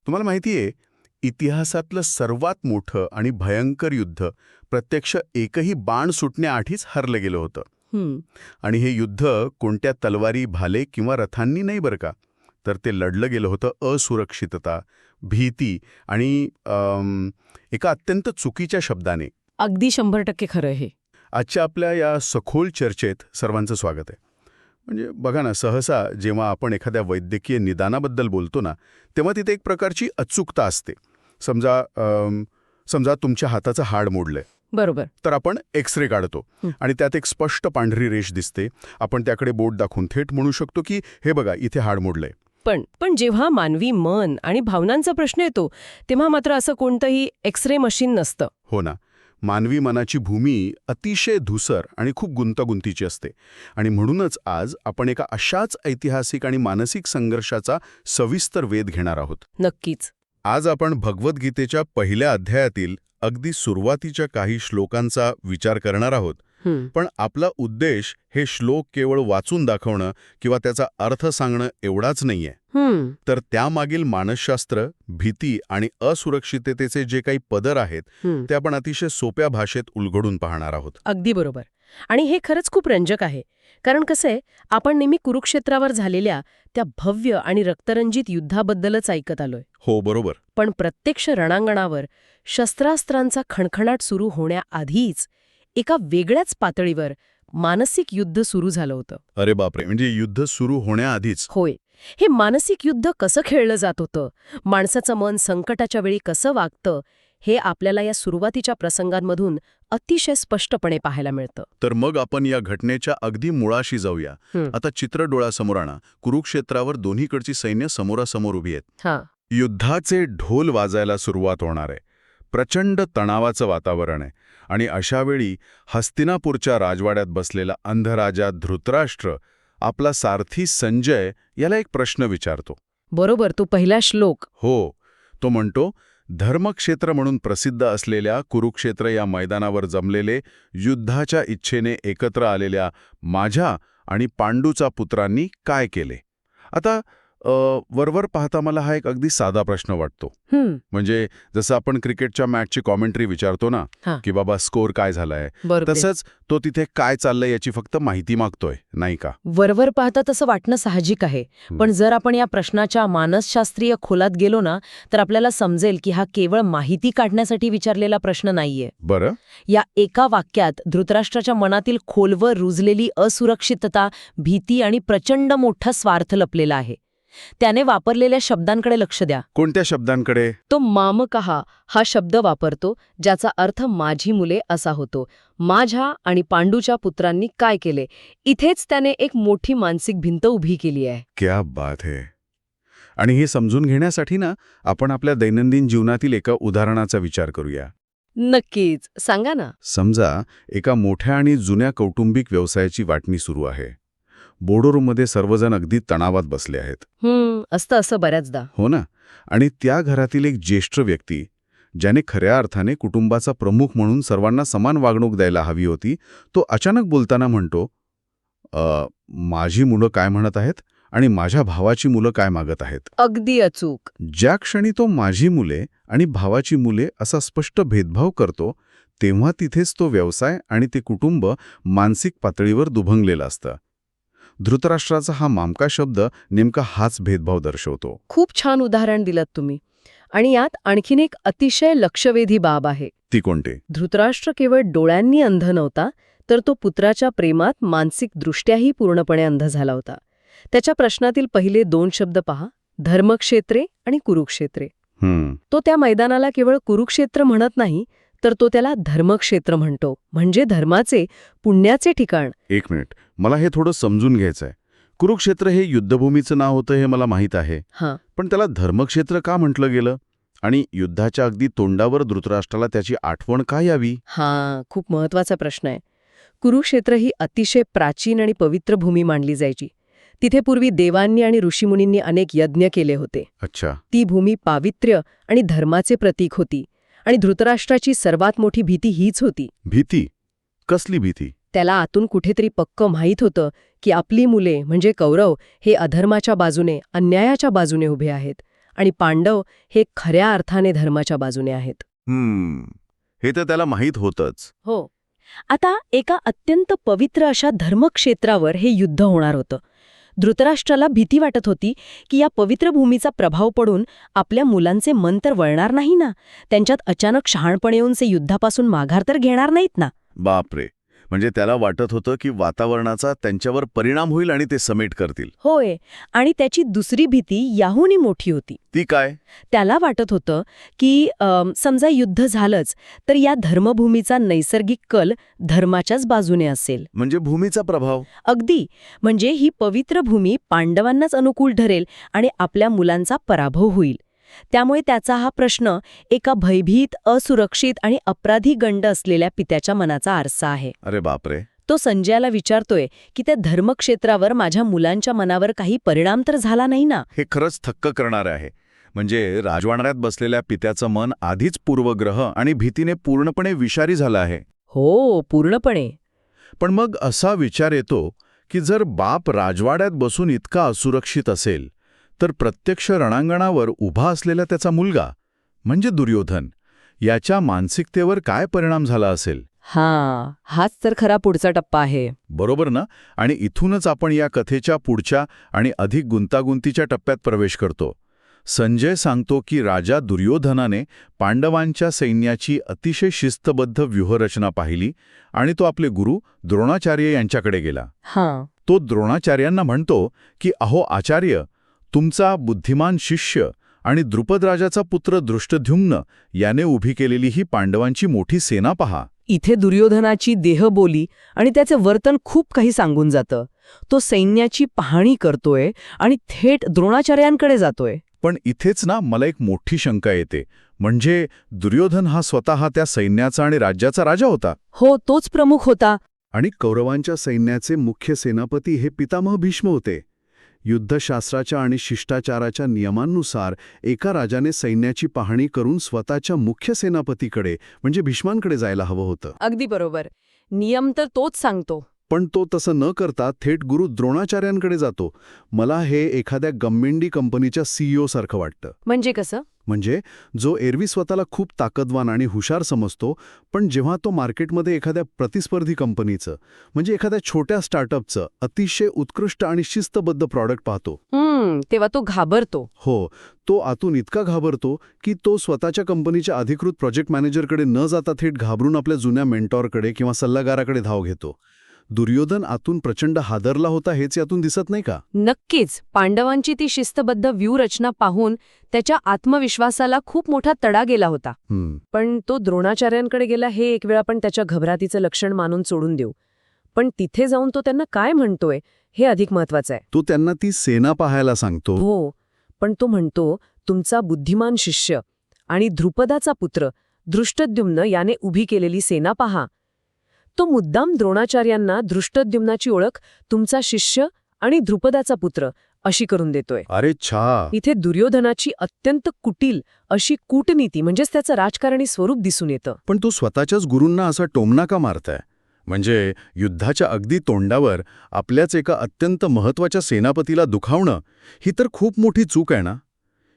तुम्हाला माहिती आहे, इतिहासातलं सर्वात मोठं आणि भयंकर युद्ध प्रत्यक्ष एकही बाण सुटण्याआधीच हरलं गेलं होतं. हं, आणि हे युद्ध कोणत्या तलवारी, भाले किंवा रथांनी नाही बरं का, तर ते लढलं गेलं होतं असुरक्षितता, भीती आणि एका अत्यंत चुकीच्या शब्दाने. अगदी 100% खरं हे. आजच्या आपल्या या सखोल चर्चेत सर्वांचं स्वागत आहे. म्हणजे बघा ना, सहसा जेव्हा आपण एखाद्या वैद्यकीय निदानाबद्दल बोलतो ना, तेव्हा तिथे एक प्रकारची अचूकता असते. समजा तुमच्या हाताचं हाड मोडलंय, बरोबर. तर आपण एक्स-रे काढतो आणि त्यात एक स्पष्ट पांढरी रेष दिसते. आपण त्याकडे बोट दाखवून थेट म्हणू शकतो की हे बघा, इथे हाड मोडलंय. पण जेव्हा मानवी मन आणि भावनांचा प्रश्न येतो तेव्हा मात्र असं कोणतंही एक्स-रे मशीन नसतं. हो ना, मानवी मनाची भूमी अतिशय धुसर आणि खूप गुंतागुंतीची असते. आणि म्हणूनच आज आपण एका अशाच ऐतिहासिक आणि मानसिक संघर्षाचा सविस्तर वेध घेणार आहोत. नक्कीच. आज आपण भगवद्गीतेच्या पहिल्या अध्यायातील अगदी सुरुवातीच्या काही श्लोकांचा विचार करणार आहोत. हं, पण आपला उद्देश हे श्लोक केवळ वाचून दाखवणं किंवा त्याचा अर्थ सांगणं एवढाच नाहीये. हं, तर त्यामागील मानसशास्त्र, भीती आणि असुरक्षिततेचे जे काही पदर आहेत हं. ते आपण अतिशय सोप्या भाषेत उलगडून पाहणार आहोत. अगदी बरोबर. आणि हे खरंच खूप रंजक आहे. कारण कसं आहे, आपण नेहमी कुरुक्षेत्रावर झालेल्या त्या भव्य आणि रक्तरंजित युद्धाबद्दलच ऐकत आलोय. हो, बरोबर. पण प्रत्यक्ष रणांगणावर शस्त्रास्त्रांचा खणखणाट सुरू होण्याआधीच एका वेगळ्याच पातळीवर मानसिक युद्ध सुरू झालं होतं. अरे बापरे, म्हणजे युद्ध सुरू होण्याआधीच. होय. हे मानसिक युद्ध कसं खेळलं जात होतं, माणसाचं मन संकटाच्या वेळी कसं वागतं, हे आपल्याला या सुरुवातीच्या प्रसंगांमधून अतिशय स्पष्टपणे पाहायला मिळतं. तर मग आपण या घटनेच्या अगदी मुळाशी जाऊया. हं. आता चित्र डोळ्यासमोर आणा. कुरुक्षेत्रावर दोन्हीकडची सैन्य समोरासमोर उभी आहेत. हां, युद्धाचे ढोल वाजायला सुरुवात होणार आहे. प्रचंड तणावाचं वातावरण आहे. आणि अशावेळी हस्तिनापूरच्या राजवाड्यात बसलेला अंधराजा धृतराष्ट्र आपला सारथी संजय याला एक प्रश्न विचारतो. बरोबर. तो पहिला श्लोक. हो, तो म्हणतो, धर्मक्षेत्र म्हणून प्रसिद्ध असलेल्या कुरुक्षेत्र या मैदानावर जमलेले युद्धाच्या इच्छेने एकत्र आलेल्या माझ्या आणि पांडूचा पुत्रांनी काय केले? आता वरवर पाहता मला हा एक अगदी साधा प्रश्न वाटतो. म्हणजे जसं आपण क्रिकेटच्या मॅचची कॉमेंट्री विचारतो ना, हां. की बाबा स्कोर काय झालाय, बरोबर. तसंच तो तिथे काय चाललंय याची फक्त माहिती मागतोय, नाही का? वरवर पाहता तसं वाटणं साहजिक आहे. पण जर आपण या प्रश्नाच्या मानसशास्त्रीय खोलात गेलो ना, तर आपल्याला समजेल की हा केवळ माहिती काढण्यासाठी विचारलेला प्रश्न नाहीये. बरं. या एका वाक्यात धृतराष्ट्राच्या मनातील खोलवर रुजलेली असुरक्षितता, भीती आणि प्रचंड मोठा स्वार्थ लपलेला आहे. त्याने वापरलेल्या शब्दांकडे लक्ष द्या. कोणत्या शब्दांकडे? तो मामकहा हा शब्द वापरतो, ज्याचा अर्थ माझी मुले असा होतो. माझ्या आणि पांडूच्या पुत्रांनी काय केले, इथेच त्याने एक मोठी मानसिक भिंत उभी केली आहे. क्या बात है. आणि हे समजून घेण्यासाठी ना, आपण आपल्या दैनंदिन जीवनातील एका उदाहरणाचा विचार करूया. नक्कीच, सांगा ना. समजा एका मोठ्या आणि जुन्या कौटुंबिक व्यवसायाची वाटणी सुरू आहे. बोर्डरूममध्ये सर्वजण अगदी तणावात बसले आहेत. असतं असं बऱ्याचदा. हो ना. आणि त्या घरातील एक ज्येष्ठ व्यक्ती, ज्याने खऱ्या अर्थाने कुटुंबाचा प्रमुख म्हणून सर्वांना समान वागणूक द्यायला हवी होती, तो अचानक बोलताना म्हणतो, माझी मुलं काय म्हणत आहेत आणि माझ्या भावाची मुलं काय मागत आहेत. अगदी अचूक. ज्या क्षणी तो माझी मुले आणि भावाची मुले असा स्पष्ट भेदभाव करतो, तेव्हा तिथेच तो व्यवसाय आणि ते कुटुंब मानसिक पातळीवर दुभंगलेलं असतं. धृतराष्ट्राचा हा मामका शब्द नेमका हाच भेदभाव दर्शवतो. खूप छान उदाहरण दिलत तुम्ही. आणि यात आणखीन एक अतिशय लक्षवेधी बाब आहे. ती कोणते? धृतराष्ट्र केवळ डोळ्यांनी अंध नव्हता, तर तो पुत्राच्या प्रेमात मानसिकदृष्ट्याही पूर्णपणे अंध झाला होता. त्याच्या प्रश्नातील पहिले 2 शब्द पहा, धर्मक्षेत्रे आणि कुरुक्षेत्रे. तो त्या मैदानाला केवळ कुरुक्षेत्र म्हणत नाही, तर तो त्याला धर्मक्षेत्र म्हणतो, म्हणजे धर्माचे, पुण्याचे ठिकाण. एक मिनिट, मला हे थोडं समजून घ्यायचंय. कुरुक्षेत्र हे युद्धभूमीचं नाव होतं हे मला माहीत आहे. हां, पण त्याला धर्मक्षेत्र का म्हटलं गेलं? आणि युद्धाच्या अगदी तोंडावर धृतराष्ट्राला त्याची आठवण का यावी? खूप महत्वाचा प्रश्न आहे. कुरुक्षेत्र ही अतिशय प्राचीन आणि पवित्र भूमी मानली जायची. तिथे पूर्वी देवांनी आणि ऋषीमुनींनी अनेक यज्ञ केले होते. अच्छा. ती भूमी पावित्र्य आणि धर्माचे प्रतीक होती. आणि धृतराष्ट्राची सर्वात मोठी भीती हीच होती. भीती? कसली भीती? त्याला आतून कुठेतरी पक्क माहीत होतं की आपली मुले म्हणजे कौरव हे अधर्माच्या बाजूने, अन्यायाच्या बाजूने उभे आहेत. आणि पांडव हे खऱ्या अर्थाने धर्माच्या बाजूने आहेत. हे तर त्याला माहीत होतंच. हो. आता एका अत्यंत पवित्र अशा धर्मक्षेत्रावर हे युद्ध होणार होतं. धृतराष्ट्राला भीती वाटत होती की या पवित्र भूमीचा प्रभाव पडून आपल्या मुलांचे मन तर वळणार नाही ना, त्यांच्यात अचानक शहाणपण येऊन ते युद्धापासून माघार तर घेणार नाहीत ना. बापरे, म्हणजे त्याला वाटत होतं की वातावरणाचा त्यांच्यावर परिणाम होईल आणि ते समेट करतील. होय. आणि त्याची दुसरी भीती याहूनही मोठी होती. ती काय? त्याला वाटत होतं की समजा युद्ध झालंच तर या धर्मभूमीचा नैसर्गिक कल धर्माच्याच बाजूने असेल. म्हणजे भूमीचा प्रभाव. अगदी. म्हणजे ही पवित्र भूमी पांडवांनाच अनुकूल ठरेल आणि आपल्या मुलांचा पराभव होईल. त्यामुळे त्याचा हा प्रश्न एका भयभीत, असुरक्षित आणि अपराधी गंड असलेल्या पित्याच्या मनाचा आरसा आहे. अरे बापरे. तो संजयाला विचारतोय की त्या धर्मक्षेत्रावर माझ्या मुलांच्या मनावर काही परिणाम तर झाला नाही ना. हे खरंच थक्क करणारे आहे. म्हणजे राजवाड्यात बसलेल्या पित्याचं मन आधीच पूर्वग्रह आणि भीतीने पूर्णपणे विषारी झालं आहे. हो, पूर्णपणे. पण मग असा विचार येतो की जर बाप राजवाड्यात बसून इतका असुरक्षित असेल तर प्रत्यक्ष रणांगणावर उभा असलेला त्याचा मुलगा म्हणजे दुर्योधन याच्या मानसिकतेवर काय परिणाम झाला असेल. हाच तर खरा पुढचा टप्पा आहे. बरोबर ना. आणि इथूनच आपण या कथेच्या पुढच्या आणि अधिक गुंतागुंतीच्या टप्प्यात प्रवेश करतो. संजय सांगतो की राजा दुर्योधनाने पांडवांच्या सैन्याची अतिशय शिस्तबद्ध व्यूहरचना पाहिली आणि तो आपले गुरु द्रोणाचार्य यांच्याकडे गेला. तो द्रोणाचार्यांना म्हणतो की अहो आचार्य, तुमचा बुद्धिमान शिष्य आणि द्रुपदराजाचा पुत्र दृष्टद्युम्न याने उभी केलेली ही पांडवांची मोठी सेना पहा. इथे दुर्योधनाची देहबोली आणि त्याचे वर्तन खूप काही सांगून जातं. तो सैन्याची पाहणी करतोय आणि थेट द्रोणाचार्यांकडे जातोय. पण इथेच ना मला एक मोठी शंका येते. म्हणजे दुर्योधन हा स्वतः त्या सैन्याचा आणि राज्याचा राजा होता. हो, तोच प्रमुख होता. आणि कौरवांच्या सैन्याचे मुख्य सेनापती हे पितामह भीष्म होते. युद्धशास्त्राच्या आणि शिष्टाचाराच्या नियमांनुसार एका राजाने सैन्याची पाहणी करून स्वतःच्या मुख्य सेनापतीकडे म्हणजे भीष्मांकडे जायला हवं होतं. अगदी बरोबर. नियम तर तोच सांगतो. पण तो तसं न करता थेट गुरु द्रोणाचार्यांकडे जातो. मला हे एखाद्या गम्मेंडी कंपनीच्या CEO सारखं वाटतं. म्हणजे कसं? म्हणजे जो एरवी स्वतःला खूप ताकदवान आणि हुशार समजतो, पण जेव्हा तो मार्केटमध्ये एखाद्या प्रतिस्पर्धी कंपनीचं म्हणजे एखाद्या छोट्या स्टार्टअपचं अतिशय उत्कृष्ट आणि शिस्तबद्ध प्रॉडक्ट पाहतो, तेव्हा तो घाबरतो. हो, तो आतून इतका घाबरतो की तो स्वतःच्या कंपनीच्या अधिकृत प्रोजेक्ट मॅनेजरकडे न जाता थेट घाबरून आपल्या जुन्या मेंटॉरकडे किंवा सल्लागाराकडे धाव घेतो. दुर्योधन आतून प्रचंड हादरला होता हेच यातून दिसत नाही का? नक्कीच. पांडवांची ती शिस्तबद्ध व्यूहरचना पाहून त्याच्या आत्मविश्वासाला खूप मोठा तडा गेला होता. पण तो द्रोणाचार्यांकडे गेला हे एक वेळ आपण त्याच्या घबरातीचं लक्षण मानून सोडून देऊ. पण तिथे जाऊन तो त्यांना काय म्हणतोय हे अधिक महत्वाचं आहे. तो त्यांना ती सेना पाहायला सांगतो. हो, पण तो म्हणतो तुमचा बुद्धिमान शिष्य आणि द्रुपदाचा पुत्र दृष्टद्युम्न याने उभी केलेली सेना पहा. तो मुद्दाम द्रोणाचार्यांना दृष्टद्युम्नाची ओळख तुमचा शिष्य आणि द्रुपदाचा पुत्र अशी करून देतोय. अरे छा. इथे दुर्योधनाची अत्यंत कुटील अशी कूटनीती म्हणजेच त्याचं राजकारणी स्वरूप दिसून येतं. पण तो स्वतःच्याच गुरूंना असा टोमणा का मारताय? म्हणजे युद्धाच्या अगदी तोंडावर आपल्याच एका अत्यंत महत्वाच्या सेनापतीला दुखावणं ही तर खूप मोठी चूक आहे ना.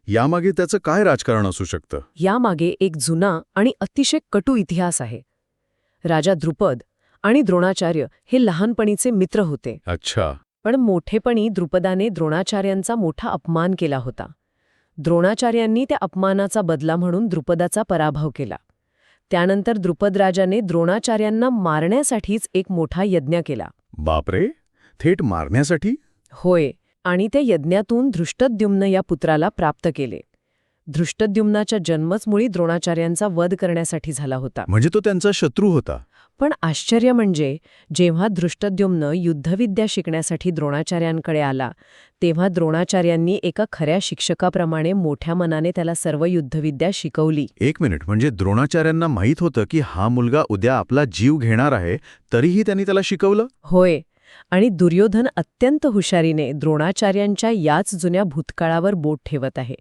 यामागे त्याचं काय राजकारण असू शकतं? यामागे एक जुना आणि अतिशय कटू इतिहास आहे. राजा द्रुपद आणि द्रोणाचार्य हे लहानपणीचे मित्र होते. अच्छा. पण मोठेपणी द्रुपदाने द्रोणाचार्यांचा मोठा अपमान केला होता. द्रोणाचार्यांनी त्या अपमानाचा बदला म्हणून द्रुपदाचा पराभव केला. त्यानंतर द्रुपदराजाने द्रोणाचार्यांना मारण्यासाठीच एक मोठा यज्ञ केला. बापरे, थेट मारण्यासाठी? होय. आणि त्या यज्ञातून दृष्टद्युम्न या पुत्राला प्राप्त केले. दृष्टद्युम्नाच्या जन्मच मुळी द्रोणाचार्यांचा वध करण्यासाठी झाला होता. म्हणजे तो त्यांचा शत्रू होता. पण आश्चर्य म्हणजे जेव्हा दृष्टद्युम्न युद्धविद्या शिकण्यासाठी द्रोणाचार्यांकडे आला तेव्हा द्रोणाचार्यांनी एका खऱ्या शिक्षकाप्रमाणे मोठ्या मनाने त्याला सर्व युद्धविद्या शिकवली. एक मिनिट, म्हणजे द्रोणाचार्यांना माहीत होतं की हा मुलगा उद्या आपला जीव घेणार आहे, तरीही त्यांनी त्याला शिकवलं? होय. आणि दुर्योधन अत्यंत हुशारीने द्रोणाचार्यांच्या याच जुन्या भूतकाळावर बोट ठेवत आहे.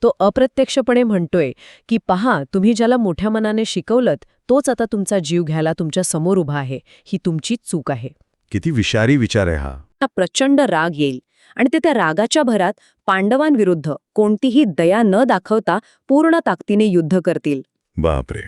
तो अप्रत्यक्षपणे म्हणतोय की पहा, तुम्ही ज्याला मोठ्या मनाने शिकवलत तोच आता तुमचा जीव घ्यायला तुमच्या समोर उभा आहे. ही तुमचीच चूक आहे. किती विषारी विचार आहे हा. प्रचंड राग येईल आणि ते त्या रागाच्या भरात पांडवांविरुद्ध कोणतीही दया न दाखवता पूर्ण ताकदीने युद्ध करतील. बापरे.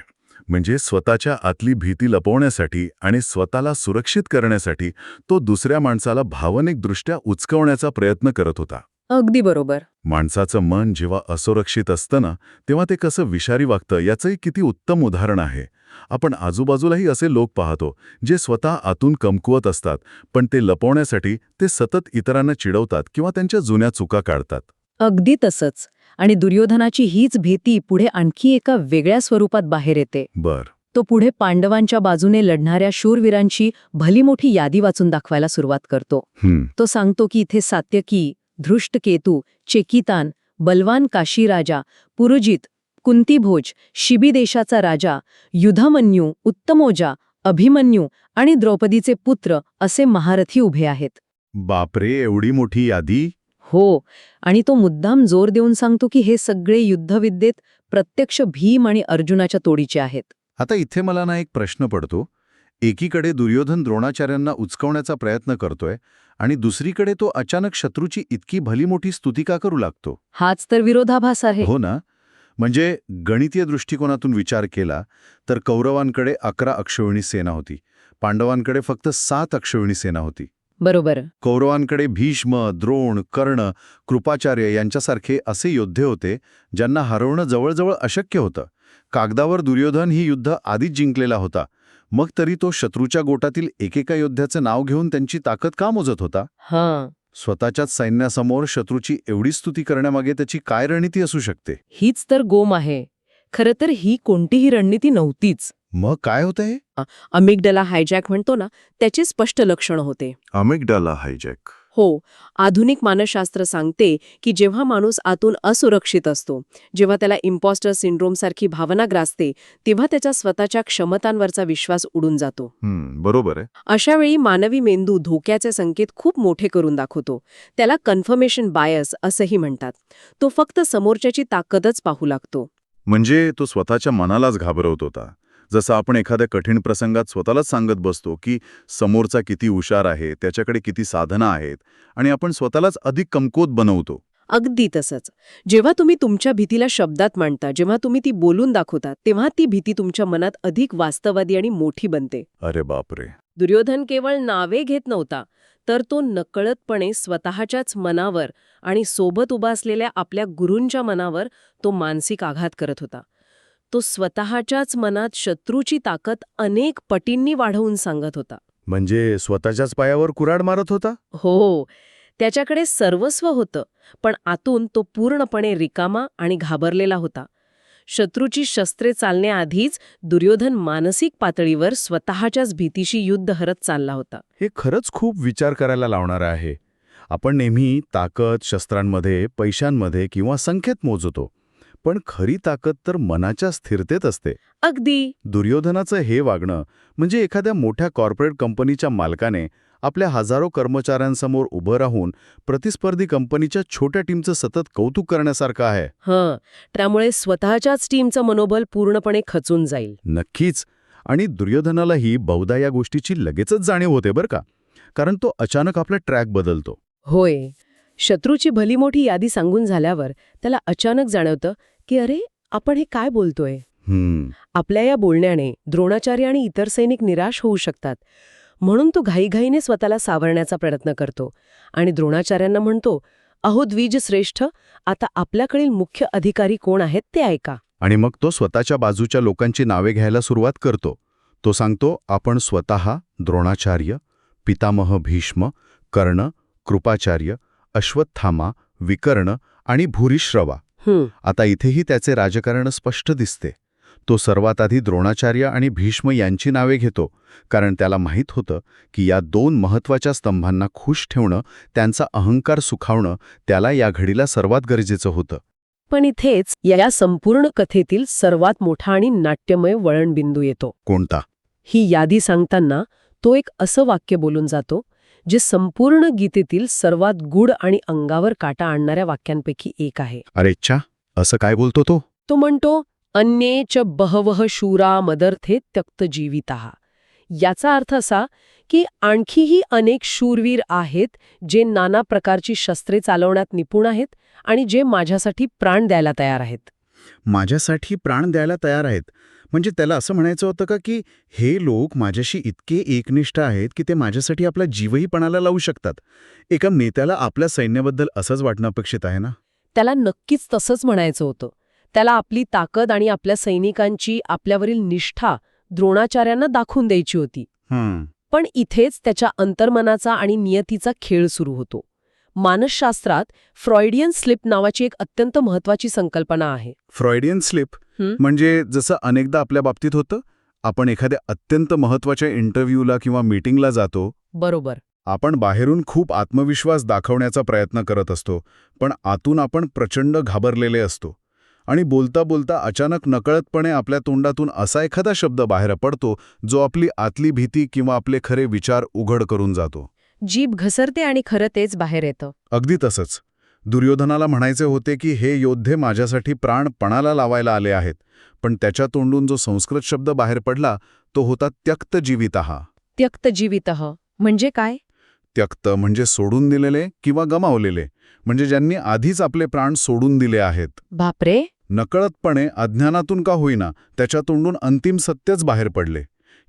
म्हणजे स्वतःच्या आतली भीती लपवण्यासाठी आणि स्वतःला सुरक्षित करण्यासाठी तो दुसऱ्या माणसाला भावनिकदृष्ट्या उचकवण्याचा प्रयत्न करत होता. अगदी बरोबर. माणसाचं मन जेव्हा असुरक्षित असतं ना, तेव्हा ते कसं विषारी वागतं याचंही किती उत्तम उदाहरण आहे. आपण आजूबाजूलाही असे लोक पाहतो जे स्वतः आतून कमकुवत असतात, पण ते लपवण्यासाठी ते सतत इतरांना चिडवतात किंवा त्यांच्या जुन्या चुका काढतात. अगदी तसंच. आणि दुर्योधनाची हीच भीती पुढे आणखी एका वेगळ्या स्वरूपात बाहेर येते. बर. तो पुढे पांडवांच्या बाजूने लढणाऱ्या शूरवीरांची भली मोठी यादी वाचून दाखवायला सुरुवात करतो. तो सांगतो की इथे सात्यकी, धृष्टकेतू, चेकितान, बलवान काशीराजा, पुरुजित, कुंतीभोज, शिबी देशाचा राजा, युधामन्यू, उत्तमोजा, अभिमन्यू आणि द्रौपदीचे पुत्र असे महारथी उभे आहेत. बापरे, एवढी मोठी यादी? हो, आणि तो मुद्दाम जोर देऊन सांगतो की हे सगळे युद्धविद्येत प्रत्यक्ष भीम आणि अर्जुनाच्या तोडीचे आहेत. आता इथे मला ना एक प्रश्न पडतो. एकीकडे दुर्योधन द्रोणाचार्यांना उचकवण्याचा प्रयत्न करतोय आणि दुसरीकडे तो अचानक शत्रूची इतकी भली मोठी स्तुती का करू लागतो? हाच तर विरोधाभास आहे. हो ना. म्हणजे गणितीय दृष्टिकोनातून विचार केला तर कौरवांकडे 11 अक्षौहिणी सेना होती, पांडवांकडे फक्त 7 अक्षौहिणी सेना होती. बरोबर. कौरवांकडे भीष्म, द्रोण, कर्ण, कृपाचार्य यांच्यासारखे असे योद्धे होते ज्यांना हरवणं जवळजवळ अशक्य होतं. कागदावर दुर्योधन ही युद्ध आधीच जिंकलेला होता, मग तरी तो शत्रूच्या गोटातील एकेका योद्ध्याचं नाव घेऊन त्यांची ताकद का मोजत होता? हां, स्वतःच्याच सैन्यासमोर शत्रूची एवढी स्तुती करण्यामागे त्याची काय रणनीती असू शकते? हीच तर गोम आहे. खरं तर ही कोणतीही रणनीती नव्हतीच. मग काय होतंय? अमिगडाला हायजॅक म्हणतो ना, त्याचे स्पष्ट लक्षण होते. Amygdala hijack. हो, आधुनिक मानसशास्त्र सांगते की जेव्हा माणूस आतून असुरक्षित असतो, जेव्हा त्याला इम्पॉस्टर सिंड्रोमसारखी भावना ग्रासते, तेव्हा त्याच्या स्वतःच्या क्षमतांवरचा विश्वास उडून जातो. बरोबर आहे. अशा वेळी मानवी मेंदू धोक्याचे संकेत खूप मोठे करून दाखवतो. त्याला कन्फर्मेशन बायस असंही म्हणतात. तो फक्त समोरच्याची ताकदच पाहू लागतो. म्हणजे तो स्वतःच्या मनालाच घाबरवत होता. जसं आपण एखाद्या कठीण प्रसंगात स्वतःलाच सांगत बसतो की समोरचा किती हुशार आहे, त्याच्याकडे किती साधनं आहेत, आणि आपण स्वतःलाच अधिक कमकुवत बनवतो. अगदी तसंच. जेव्हा तुम्ही तुमच्या भीतीला शब्दात मांडता, जेव्हा तुम्ही ती बोलून दाखवता, तेव्हा ती भीती तुमच्या मनात अधिक वास्तववादी आणि मोठी बनते. अरे बापरे. दुर्योधन केवळ नावे घेत नव्हता, तर तो नकळतपणे स्वतःच्याच मनावर आणि सोबत उभा असलेल्या आपल्या गुरूंच्या मनावर तो मानसिक आघात करत होता. तो स्वतःच्याच मनात शत्रूची ताकद अनेक पटींनी वाढवून सांगत होता. म्हणजे स्वतःच्याच पायावर कुऱ्हाड मारत होता? हो, त्याच्याकडे सर्वस्व होतं, पण आतून तो पूर्णपणे रिकामा आणि घाबरलेला होता. शत्रूची शस्त्रे चालण्याआधीच दुर्योधन मानसिक पातळीवर स्वतःच्याच भीतीशी युद्ध हरत चालला होता. हे खरंच खूप विचार करायला लावणारं आहे. आपण नेहमी ताकद शस्त्रांमध्ये, पैशांमध्ये किंवा संख्येत मोजतो, पण खरी ताकद तर मनाच्या स्थिरतेत असते. अगदी. दुर्योधनाचं हे वागणं म्हणजे एखाद्या मोठ्या कॉर्पोरेट कंपनीच्या मालकाने आपल्या हजारो कर्मचाऱ्यांसमोर उभं राहून प्रतिस्पर्धी कंपनीच्या छोट्या टीमचं सतत कौतुक करण्यासारखं आहे. त्यामुळे स्वतःच्याच टीमचं मनोबल पूर्णपणे खचून जाईल. नक्कीच. आणि दुर्योधनालाही बहुधा या गोष्टीची लगेचच जाणीव होते बरं का, कारण तो अचानक आपला ट्रॅक बदलतो. होय, शत्रूची भली मोठी यादी सांगून झाल्यावर त्याला अचानक जाणवतं की अरे, आपण हे काय बोलतोय. आपल्या या बोलण्याने द्रोणाचार्य आणि इतर सैनिक निराश होऊ शकतात. म्हणून तो घाईघाईने स्वतःला सावरण्याचा प्रयत्न करतो आणि द्रोणाचार्यांना म्हणतो, अहो द्विज श्रेष्ठ, आता आपल्याकडील मुख्य अधिकारी कोण आहेत ते ऐका. आणि मग तो स्वतःच्या बाजूच्या लोकांची नावे घ्यायला सुरुवात करतो. तो सांगतो, आपण स्वतः, द्रोणाचार्य, पितामह भीष्म, कर्ण, कृपाचार्य, अश्वत्थामा, विकर्ण आणि भूरिश्रवा. आता इथेही त्याचे राजकारण स्पष्ट दिसते. तो सर्वात आधी द्रोणाचार्य आणि भीष्म यांची नावे घेतो, कारण त्याला माहीत होतं की या 2 महत्त्वाच्या स्तंभांना खुश ठेवणं, त्यांचा अहंकार सुखावणं त्याला या घडीला सर्वात गरजेचं होतं. पण इथेच या संपूर्ण कथेतील सर्वात मोठा आणि नाट्यमय वळणबिंदू येतो. कोणता? ही यादी सांगताना तो एक असं वाक्य बोलून जातो जे संपूर्ण गीतेतील सर्वात गूढ आणि अंगावर काटा आणणाऱ्या वाक्यांपैकी एक आहे. अरेच्छा, असं काय बोलतो तो? तो म्हणतो, अन्ये च बहवः शूरा मदर्थे त्यक्त जीविताः. याचा अर्थ असा की आणखीही अनेक शूरवीर आहेत जे नाना प्रकारची शस्त्रे चालवण्यात निपुण आहेत आणि जे माझ्यासाठी प्राण द्यायला तयार आहेत. माझ्यासाठी प्राण द्यायला तयार आहेत. म्हणजे त्याला असं म्हणायचं होतं का की हे लोक माझ्याशी इतके एकनिष्ठ आहेत की ते माझ्यासाठी आपला जीवही पणाला लावू शकतात. एका नेत्याला आपल्या सैन्याबद्दल असंच वाटणं अपेक्षित आहे ना? त्याला नक्कीच तसंच म्हणायचं होतं. त्याला आपली ताकद आणि आपल्या सैनिकांची आपल्यावरील निष्ठा द्रोणाचार्यांना दाखवून द्यायची होती. पण इथेच त्याच्या अंतर्मनाचा आणि नियतीचा खेळ सुरू होतो. मानसशास्त्रात फ्रॉइडियन स्लिप नावाची एक अत्यंत महत्वाची संकल्पना आहे. फ्रॉइडियन स्लिप म्हणजे जसं अनेकदा आपल्या बाबतीत होतं, आपण एखाद्या अत्यंत महत्वाच्या इंटरव्ह्यूला किंवा मीटिंगला जातो. बरोबर. आपण बाहेरून खूप आत्मविश्वास दाखवण्याचा प्रयत्न करत असतो, पण आतून आपण प्रचंड घाबरलेले असतो. आणि बोलता बोलता अचानक नकळतपणे आपल्या तोंडातून असा एखादा शब्द बाहेर पडतो जो आपली आतली भीती किंवा आपले खरे विचार उघड करून जातो. जीभ घसरते आणि खरं तेच बाहेर येतं. अगदी तसंच. दुर्योधनाला म्हणायचे होते की हे योद्धे माझ्यासाठी प्राण पणाला लावायला आले आहेत, पण त्याच्या तोंडून जो संस्कृत शब्द बाहेर पडला तो होता त्यक्त जीवितः. त्यक्त जीवितः म्हणजे काय? त्यक्त म्हणजे सोडून दिलेले किंवा गमावलेले, म्हणजे ज्यांनी आधीच आपले प्राण सोडून दिले आहेत. बापरे. नकळतपणे अज्ञानातून का होईना त्याच्या तोंडून अंतिम सत्यच बाहेर पडले.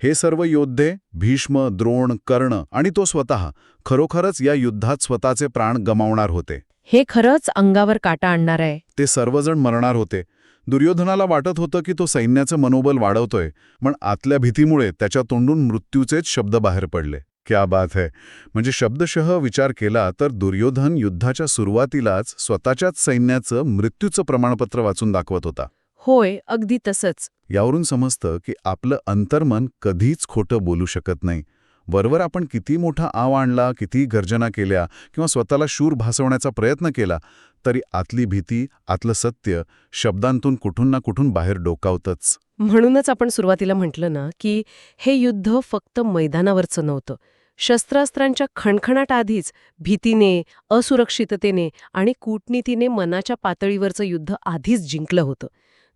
हे सर्व योद्धे भीष्म, द्रोण, कर्ण आणि तो स्वतः खरोखरच या युद्धात स्वतःचे प्राण गमावणार होते. हे खरंच अंगावर काटा आणणार आहे. ते सर्वजण मरणार होते. दुर्योधनाला वाटत होतं की तो सैन्याचं मनोबल वाढवतोय, पण आतल्या भीतीमुळे त्याच्या तोंडून मृत्यूचेच शब्द बाहेर पडले. क्या बात है. म्हणजे शब्दशः विचार केला तर दुर्योधन युद्धाच्या सुरुवातीलाच स्वतःच्याच सैन्याचं मृत्यूचं प्रमाणपत्र वाचून दाखवत होता. होय, अगदी तसंच. यावरून समजतं की आपलं अंतर्मन कधीच खोटं बोलू शकत नाही. वरवर आपण किती मोठा आव आणला, किती गर्जना केल्या किंवा स्वतःला शूर भासवण्याचा प्रयत्न केला, तरी आतली भीती, आतलं सत्य शब्दांतून कुठून ना कुठून बाहेर डोकावतंच. म्हणूनच आपण सुरुवातीला म्हटलं ना की हे युद्ध फक्त मैदानावरचं नव्हतं. शस्त्रास्त्रांच्या खणखणाटाआधीच भीतीने, असुरक्षिततेने आणि कूटनीतीने मनाच्या पातळीवरचं युद्ध आधीच जिंकलं होतं.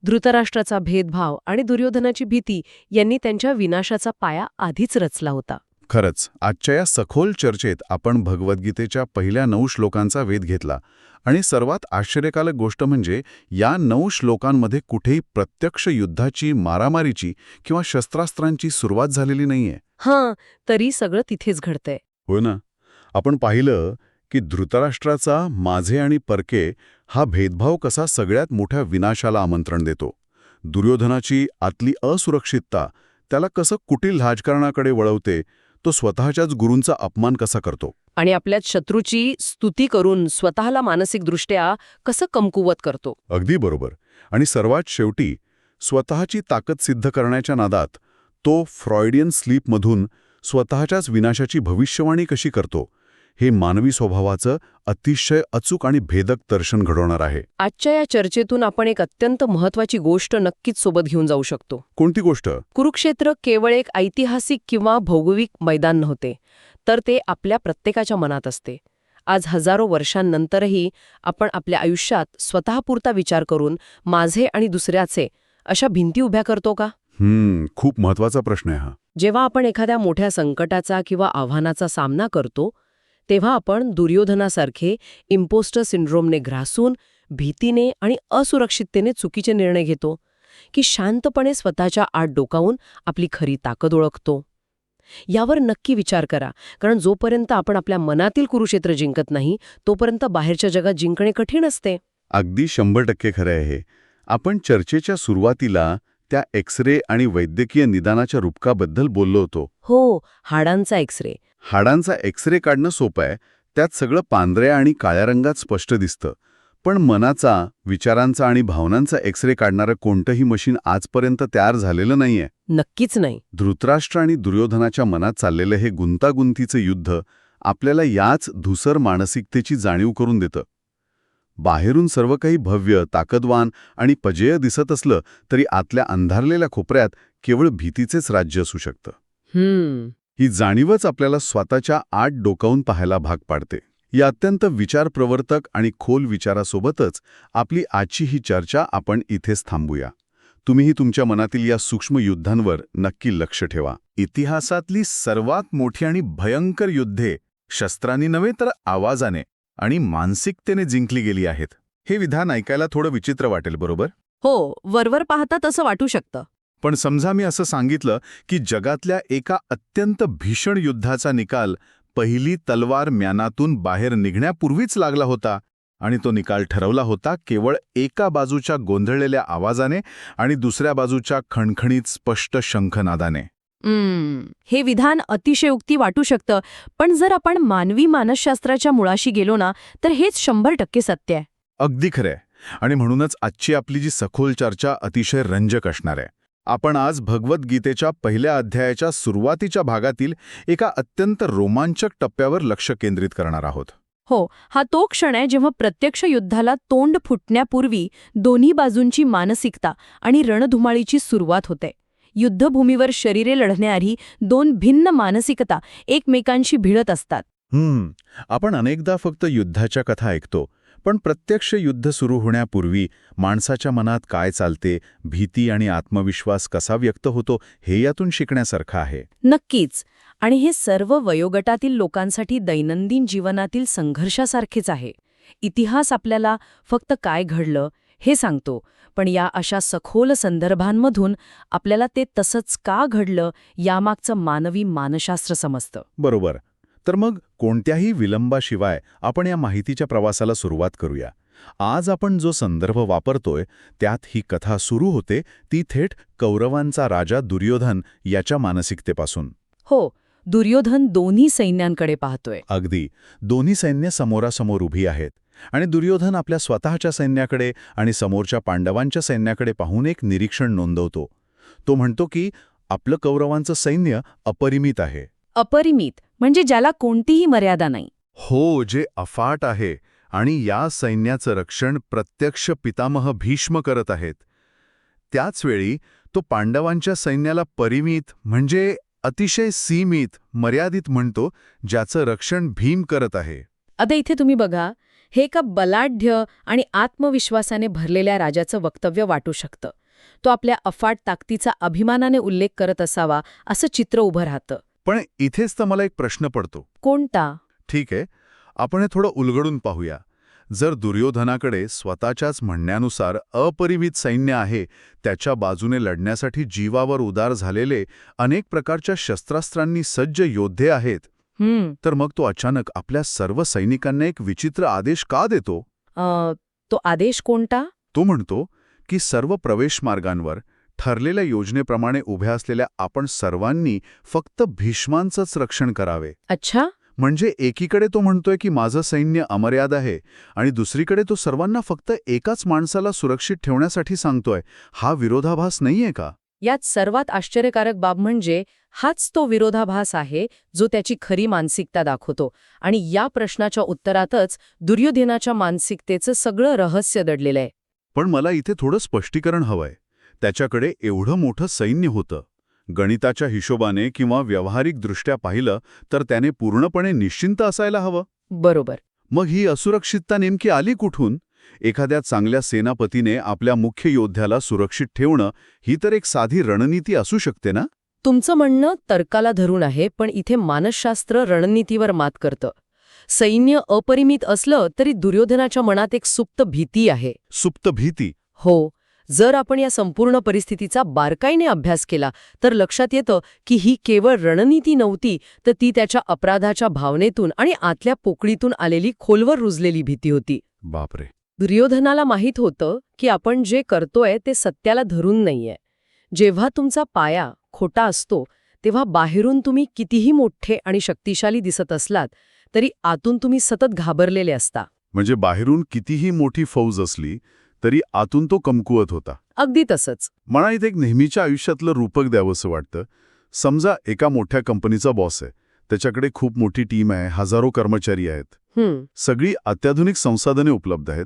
धृतराष्ट्राचा भेदभाव आणि दुर्योधनाची भीती यांनी त्यांच्या विनाशाचा पाया आधीच रचला होता. खरंच, आजच्या या सखोल चर्चेत आपण भगवद्गीतेच्या पहिल्या 9 श्लोकांचा वेध घेतला. आणि सर्वात आश्चर्यकारक गोष्ट म्हणजे या 9 श्लोकांमध्ये कुठेही प्रत्यक्ष युद्धाची, मारामारीची किंवा शस्त्रास्त्रांची सुरुवात झालेली नाहीये. हां, तरी सगळं तिथेच घडतंय. हो ना. आपण पाहिलं की धृतराष्ट्राचा माझे आणि परके हा भेदभाव कसा सगळ्यात मोठ्या विनाशाला आमंत्रण देतो. दुर्योधनाची आतली असुरक्षितता त्याला कसं कुटील राजकारणाकडे वळवते. तो स्वतःच्याच गुरूंचा अपमान कसा करतो आणि आपल्याच शत्रूची स्तुती करून स्वतःला मानसिकदृष्ट्या कसं कमकुवत करतो. अगदी बरोबर. आणि सर्वात शेवटी स्वतःची ताकद सिद्ध करण्याच्या नादात तो फ्रॉइडियन स्लीपमधून स्वतःच्याच विनाशाची भविष्यवाणी कशी करतो, हे मानवी स्वभावाचं अतिशय अचूक आणि भेदक दर्शन घडवणार आहे. आजच्या या चर्चेतून आपण एक अत्यंत महत्वाची गोष्ट नक्कीच सोबत घेऊन जाऊ शकतो. कोणती गोष्ट? कुरुक्षेत्र केवळ एक ऐतिहासिक किंवा भौगोलिक मैदान नव्हते, तर ते आपल्या प्रत्येकाच्या मनात असते. आज हजारो वर्षांनंतरही आपण आपल्या आयुष्यात स्वतःपुरता विचार करून माझे आणि दुसऱ्याचे अशा भिंती उभ्या करतो का? खूप महत्वाचा प्रश्न आहे हा. जेव्हा आपण एखाद्या मोठ्या संकटाचा किंवा आव्हानाचा सामना करतो, तेव्हा आपण दुर्योधनासारखे इम्पोस्टर सिंड्रोमने ग्रासून भीतीने आणि असुरक्षिततेने चुकीचे निर्णय घेतो, की शांतपणे स्वतःच्या आत डोकावून आपली खरी ताकद ओळखतो? यावर नक्की विचार करा, कारण जोपर्यंत आपण आपल्या मनातील कुरुक्षेत्र जिंकत नाही, तोपर्यंत बाहेरच्या जगात जिंकणे कठीण असते. अगदी 100% खरं आहे हे. आपण चर्चेच्या सुरुवातीला त्या एक्स-रे आणि वैद्यकीय निदानाच्या रूपकाबद्दल बोललो होतो. हो, हाडांचा एक्स-रे. हाडांचा एक्स-रे काढणं सोपं आहे. त्यात सगळं पांढऱ्या आणि काळ्या रंगात स्पष्ट दिसतं. पण मनाचा, विचारांचा आणि भावनांचा एक्स-रे काढणारं कोणतंही मशीन आजपर्यंत तयार झालेलं नाहीये. नक्कीच नाही. धृतराष्ट्र आणि दुर्योधनाच्या मनात चाललेलं हे गुंतागुंतीचं युद्ध आपल्याला याच धूसर मानसिकतेची जाणीव करून देतं. बाहेरून सर्व काही भव्य, ताकदवान आणि पजेय दिसत असलं तरी आतल्या अंधारलेल्या खोपऱ्यात केवळ भीतीचेच राज्य असू शकतं. ही जाणीवच आपल्याला स्वतःच्या आत डोकावून पाहायला भाग पाडते. या अत्यंत विचारप्रवर्तक आणि खोल विचारासोबतच आपली आजची ही चर्चा आपण इथेच थांबूया. तुम्हीही तुमच्या मनातील या सूक्ष्म युद्धांवर नक्की लक्ष ठेवा. इतिहासातली सर्वात मोठी आणि भयंकर युद्धे शस्त्रांनी नव्हे तर आवाजाने आणि मानसिकतेने जिंकली गेली आहेत. हे विधान ऐकायला थोडं विचित्र वाटेल, बरोबर? हो, वरवर पाहता तसं वाटू शकतं. पण समजा मी असं सांगितलं की जगातल्या एका अत्यंत भीषण युद्धाचा निकाल पहिली तलवार म्यानातून बाहेर निघण्यापूर्वीच लागला होता आणि तो निकाल ठरवला होता केवळ एका बाजूच्या गोंधळलेल्या आवाजाने आणि दुसऱ्या बाजूच्या खणखणीत स्पष्ट शंखनादाने. हे विधान अतिशयोक्ती वाटू शकतं, पण जर आपण मानवी मानसशास्त्राच्या मुळाशी गेलो ना, तर हेच 100% सत्य आहे. अगदी खरंय. आणि म्हणूनच आजची आपली जी सखोल चर्चा अतिशय रंजक असणार आहे. आपण आज भगवद्गीतेच्या पहिल्या अध्यायाच्या सुरुवातीच्या भागातील एका अत्यंत रोमांचक टप्प्यावर लक्ष केंद्रित करणार आहोत. हो, हा तो क्षण आहे जेव्हा प्रत्यक्ष युद्धाला तोंड फुटण्यापूर्वी दोन्ही बाजूंची मानसिकता आणि रणधुमाळीची सुरुवात होते. युद्धभूमीवर शरीरे लढण्याआधी दोन भिन्न मानसिकता एकमेकांशी भिडत असतात. आपण अनेकदा फक्त युद्धाच्या कथा ऐकतो, पण प्रत्यक्ष युद्ध सुरू होण्यापूर्वी माणसाच्या मनात काय चालते, भीती आणि आत्मविश्वास कसा व्यक्त होतो, हे यातून शिकण्यासारखं आहे. नक्कीच. आणि हे सर्व वयोगटातील लोकांसाठी दैनंदिन जीवनातील संघर्षासारखेच आहे. इतिहास आपल्याला फक्त काय घडलं हे सांगतो, पण या अशा सखोल संदर्भांमधून आपल्याला ते तसंच का घडलं यामागचं मानवी मानसशास्त्र समजतं. बरोबर. तर मग कोणत्याही विलंबाशिवाय आपण या माहितीच्या प्रवासाला सुरुवात करूया. आज आपण जो संदर्भ वापरतोय त्यात ही कथा सुरू होते ती थेट कौरवांचा राजा दुर्योधन याच्या मानसिकतेपासून. हो, दुर्योधन दोन्ही सैन्यांकडे पाहतोय. अगदी. दोन्ही सैन्य समोरासमोर उभी आहेत आणि दुर्योधन आपल्या स्वतःच्या सैन्याकडे आणि समोरच्या पांडवांच्या सैन्याकडे पाहून एक निरीक्षण नोंदवतो. तो म्हणतो की आपलं कौरवांचं सैन्य अपरिमित आहे. अपरिमित म्हणजे ज्याला कोणतीही मर्यादा नाही. हो, जे अफाट आहे आणि या सैन्याचं रक्षण प्रत्यक्ष पितामह भीष्म करत आहेत. त्याचवेळी तो पांडवांच्या सैन्याला परिमित म्हणजे अतिशय सीमित, मर्यादित म्हणतो, ज्याचं रक्षण भीम करत आहे. आता इथे तुम्ही बघा, हे एका बलाढ्य आणि आत्मविश्वासाने भरलेल्या राजाचं वक्तव्य वाटू शकतं. तो आपल्या अफाट ताकदीचा अभिमानाने उल्लेख करत असावा असं चित्र उभं राहतं. पण इथेच तर मला एक प्रश्न पडतो. कोणता? ठीक आहे, आपण हे थोडं उलगडून पाहूया. जर दुर्योधनाकडे स्वतःच्याच म्हणण्यानुसार अपरिमित सैन्य आहे, त्याच्या बाजूने लढण्यासाठी जीवावर उदार झालेले अनेक प्रकारच्या शस्त्रास्त्रांनी सज्ज योद्धे आहेत, तर मग तो अचानक आपल्या सर्व सैनिकांना एक विचित्र आदेश का देतो? तो आदेश कोणता? तो म्हणतो की सर्व प्रवेश मार्गांवर ठरलेल्या योजनेप्रमाणे उभ्या असलेल्या आपण सर्वांनी फक्त भीष्मांचंच रक्षण करावे. अच्छा. म्हणजे एकीकडे तो म्हणतोय की माझं सैन्य अमर्याद आहे आणि दुसरीकडे तो सर्वांना फक्त एकाच माणसाला सुरक्षित ठेवण्यासाठी सांगतोय. हा विरोधाभास नाहीये का? यात सर्वात आश्चर्यकारक बाब म्हणजे हाच तो विरोधाभास आहे जो त्याची खरी मानसिकता दाखवतो. आणि या प्रश्नाच्या उत्तरातच दुर्योधनाच्या मानसिकतेचं सगळं रहस्य दडलेलं आहे. पण मला इथे थोडं स्पष्टीकरण हवंय. त्याच्याकडे एवढं मोठं सैन्य होतं. गणिताच्या हिशोबाने किंवा व्यावहारिकदृष्ट्या पाहिलं तर त्याने पूर्णपणे निश्चिंत असायला हवं. बरोबर. मग ही असुरक्षितता नेमकी आली कुठून? एखाद्या चांगल्या सेनापतीने आपल्या मुख्य योद्ध्याला सुरक्षित ठेवणं ही तर एक साधी रणनीती असू शकते ना? तुमचं म्हणणं तर्काला धरून आहे, पण इथे मानसशास्त्र रणनीतीवर मात करतं. सैन्य अपरिमित असलं तरी दुर्योधनाच्या मनात एक सुप्त भीती आहे. सुप्त भीती? हो. जर आपण या संपूर्ण परिस्थितीचा बारकाईने अभ्यास केला तर लक्षात येतं की ही केवळ रणनीती नव्हती, तर ती त्याच्या अपराधाच्या भावनेतून आणि आतल्या पोकळीतून आलेली खोलवर रुजलेली भीती होती. बापरे. दुर्योधनाला माहीत होतं की आपण जे करतोय ते सत्याला धरून नाहीये. जेव्हा तुमचा पाया खोटा असतो तेव्हा बाहेरून तुम्ही कितीही मोठे आणि शक्तिशाली दिसत असलात तरी आतून तुम्ही सतत घाबरलेले असता. म्हणजे बाहेरून कितीही मोठी फौज असली तरी आतून तो कमकुवत होता. अगदी तसंच. मला इथे एक नेहमीच्या आयुष्यातलं रूपक द्यावंसं वाटतं. समजा एका मोठ्या कंपनीचा बॉस आहे. त्याच्याकडे खूप मोठी टीम आहे, हजारो कर्मचारी आहेत. सगळी अत्याधुनिक संसाधने उपलब्ध आहेत.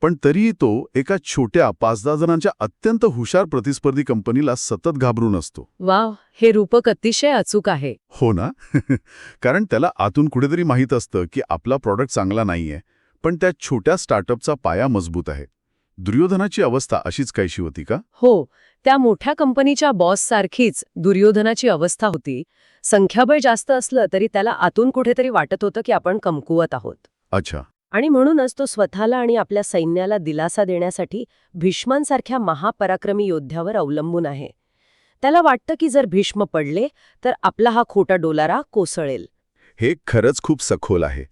पण तरीही तो एका छोट्या 5-10 जणांच्या अत्यंत हुशार प्रतिस्पर्धी कंपनीला सतत घाबरून असतो. वाव, हे रूपक अतिशय अचूक आहे. हो ना? कारण त्याला आतून कुठेतरी माहीत असतं की आपला प्रॉडक्ट चांगला नाहीये, पण त्या छोट्या स्टार्टअपचा पाया मजबूत आहे. दुर्योधनाची अवस्था अशीच काहीशी होती का? हो. त्या मोठ्या कंपनीच्या बॉससारखीच दुर्योधनाची अवस्था होती. संख्याबळ जास्त असलं तरी त्याला आतून कुठेतरी वाटत होतं की आपण कमकुवत आहोत. अच्छा. आणि म्हणूनच तो स्वतःला आणि आपल्या सैन्याला दिलासा देण्यासाठी भीष्मांसारख्या महापराक्रमी योद्ध्यावर अवलंबून आहे. त्याला वाटतं की जर भीष्म पडले तर आपला हा खोटा डोलारा कोसळेल. हे खरंच खूप सखोल आहे.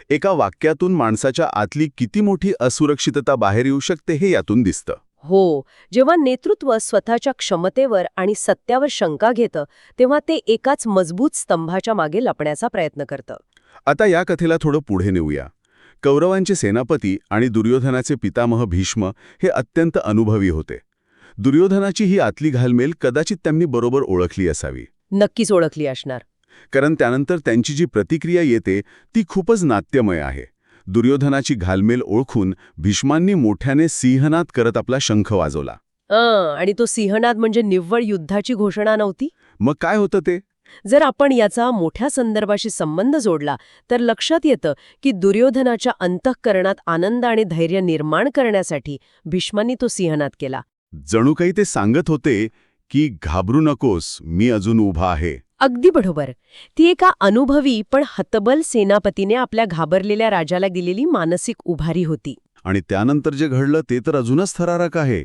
एका वाक्यातून माणसाच्या आतली किती मोठी असुरक्षितता बाहेर येऊ शकते हे यातून दिसतं. हो, जेव्हा नेतृत्व स्वतःच्या क्षमतेवर आणि सत्यावर शंका घेतं तेव्हा ते एकाच मजबूत स्तंभाच्या मागे लपण्याचा प्रयत्न करतं. आता या कथेला थोडं पुढे नेऊया. कौरवांचे सेनापती आणि दुर्योधनाचे पितामह भीष्म हे अत्यंत अनुभवी होते. दुर्योधनाची ही आतली घालमेल कदाचित त्यांनी बरोबर ओळखली असावी. नक्कीच ओळखली असणार. कारण त्यानंतर त्यांची जी प्रतिक्रिया येते ती खूपच नाट्यमय आहे. दुर्योधनाची घालमेल ओळखून भीष्मांनी मोठ्याने सिंहनाद करत आपला शंख वाजवला. आणि तो सिंहनाद म्हणजे निव्वळ युद्धाची घोषणा नव्हती. मग काय होतं ते? जर आपण याचा मोठ्या संदर्भाशी संबंध जोडला तर लक्षात येतं की दुर्योधनाच्या अंतःकरणात आनंद आणि धैर्य निर्माण करण्यासाठी भीष्मांनी तो सिंहनाद केला. जणू काही ते सांगत होते की घाबरू नकोस, मी अजून उभा आहे. अगदी बरोबर. ती एका अनुभवी पण हतबल सेनापतीने आपल्या घाबरलेल्या राजाला दिलेली मानसिक उभारी होती. आणि त्यानंतर जे घडलं ते तर अजूनच थरारक आहे.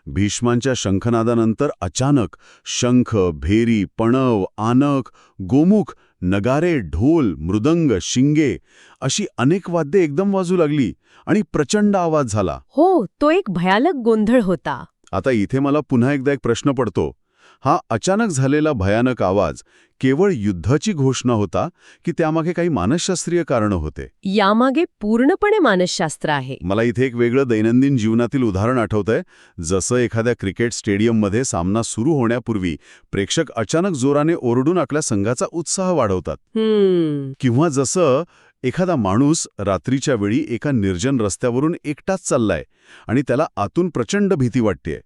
भीष्मांच्या शंखनादानंतर अचानक शंख, भेरी, पणव, आनक, गोमुख, नगारे, ढोल, मृदंग, शिंगे अशी अनेक वाद्ये एकदम वाजू लागली आणि प्रचंड आवाज झाला. हो, तो एक भयानक गोंधळ होता. आता इथे मला पुन्हा एकदा एक प्रश्न पडतो. हा अचानक झालेला भयानक आवाज केवळ युद्धाची घोषणा होता की त्यामागे काही मानसशास्त्रीय कारणं होते? यामागे पूर्णपणे मानसशास्त्र आहे. मला इथे एक वेगळं दैनंदिन जीवनातील उदाहरण आठवतंय. जसं एखाद्या क्रिकेट स्टेडियममध्ये सामना सुरू होण्यापूर्वी प्रेक्षक अचानक जोराने ओरडून आपल्या संघाचा उत्साह वाढवतात. किंवा जसं एखादा माणूस रात्रीच्या वेळी एका निर्जन रस्त्यावरून एकटाच चाललाय आणि त्याला आतून प्रचंड भीती वाटतेय,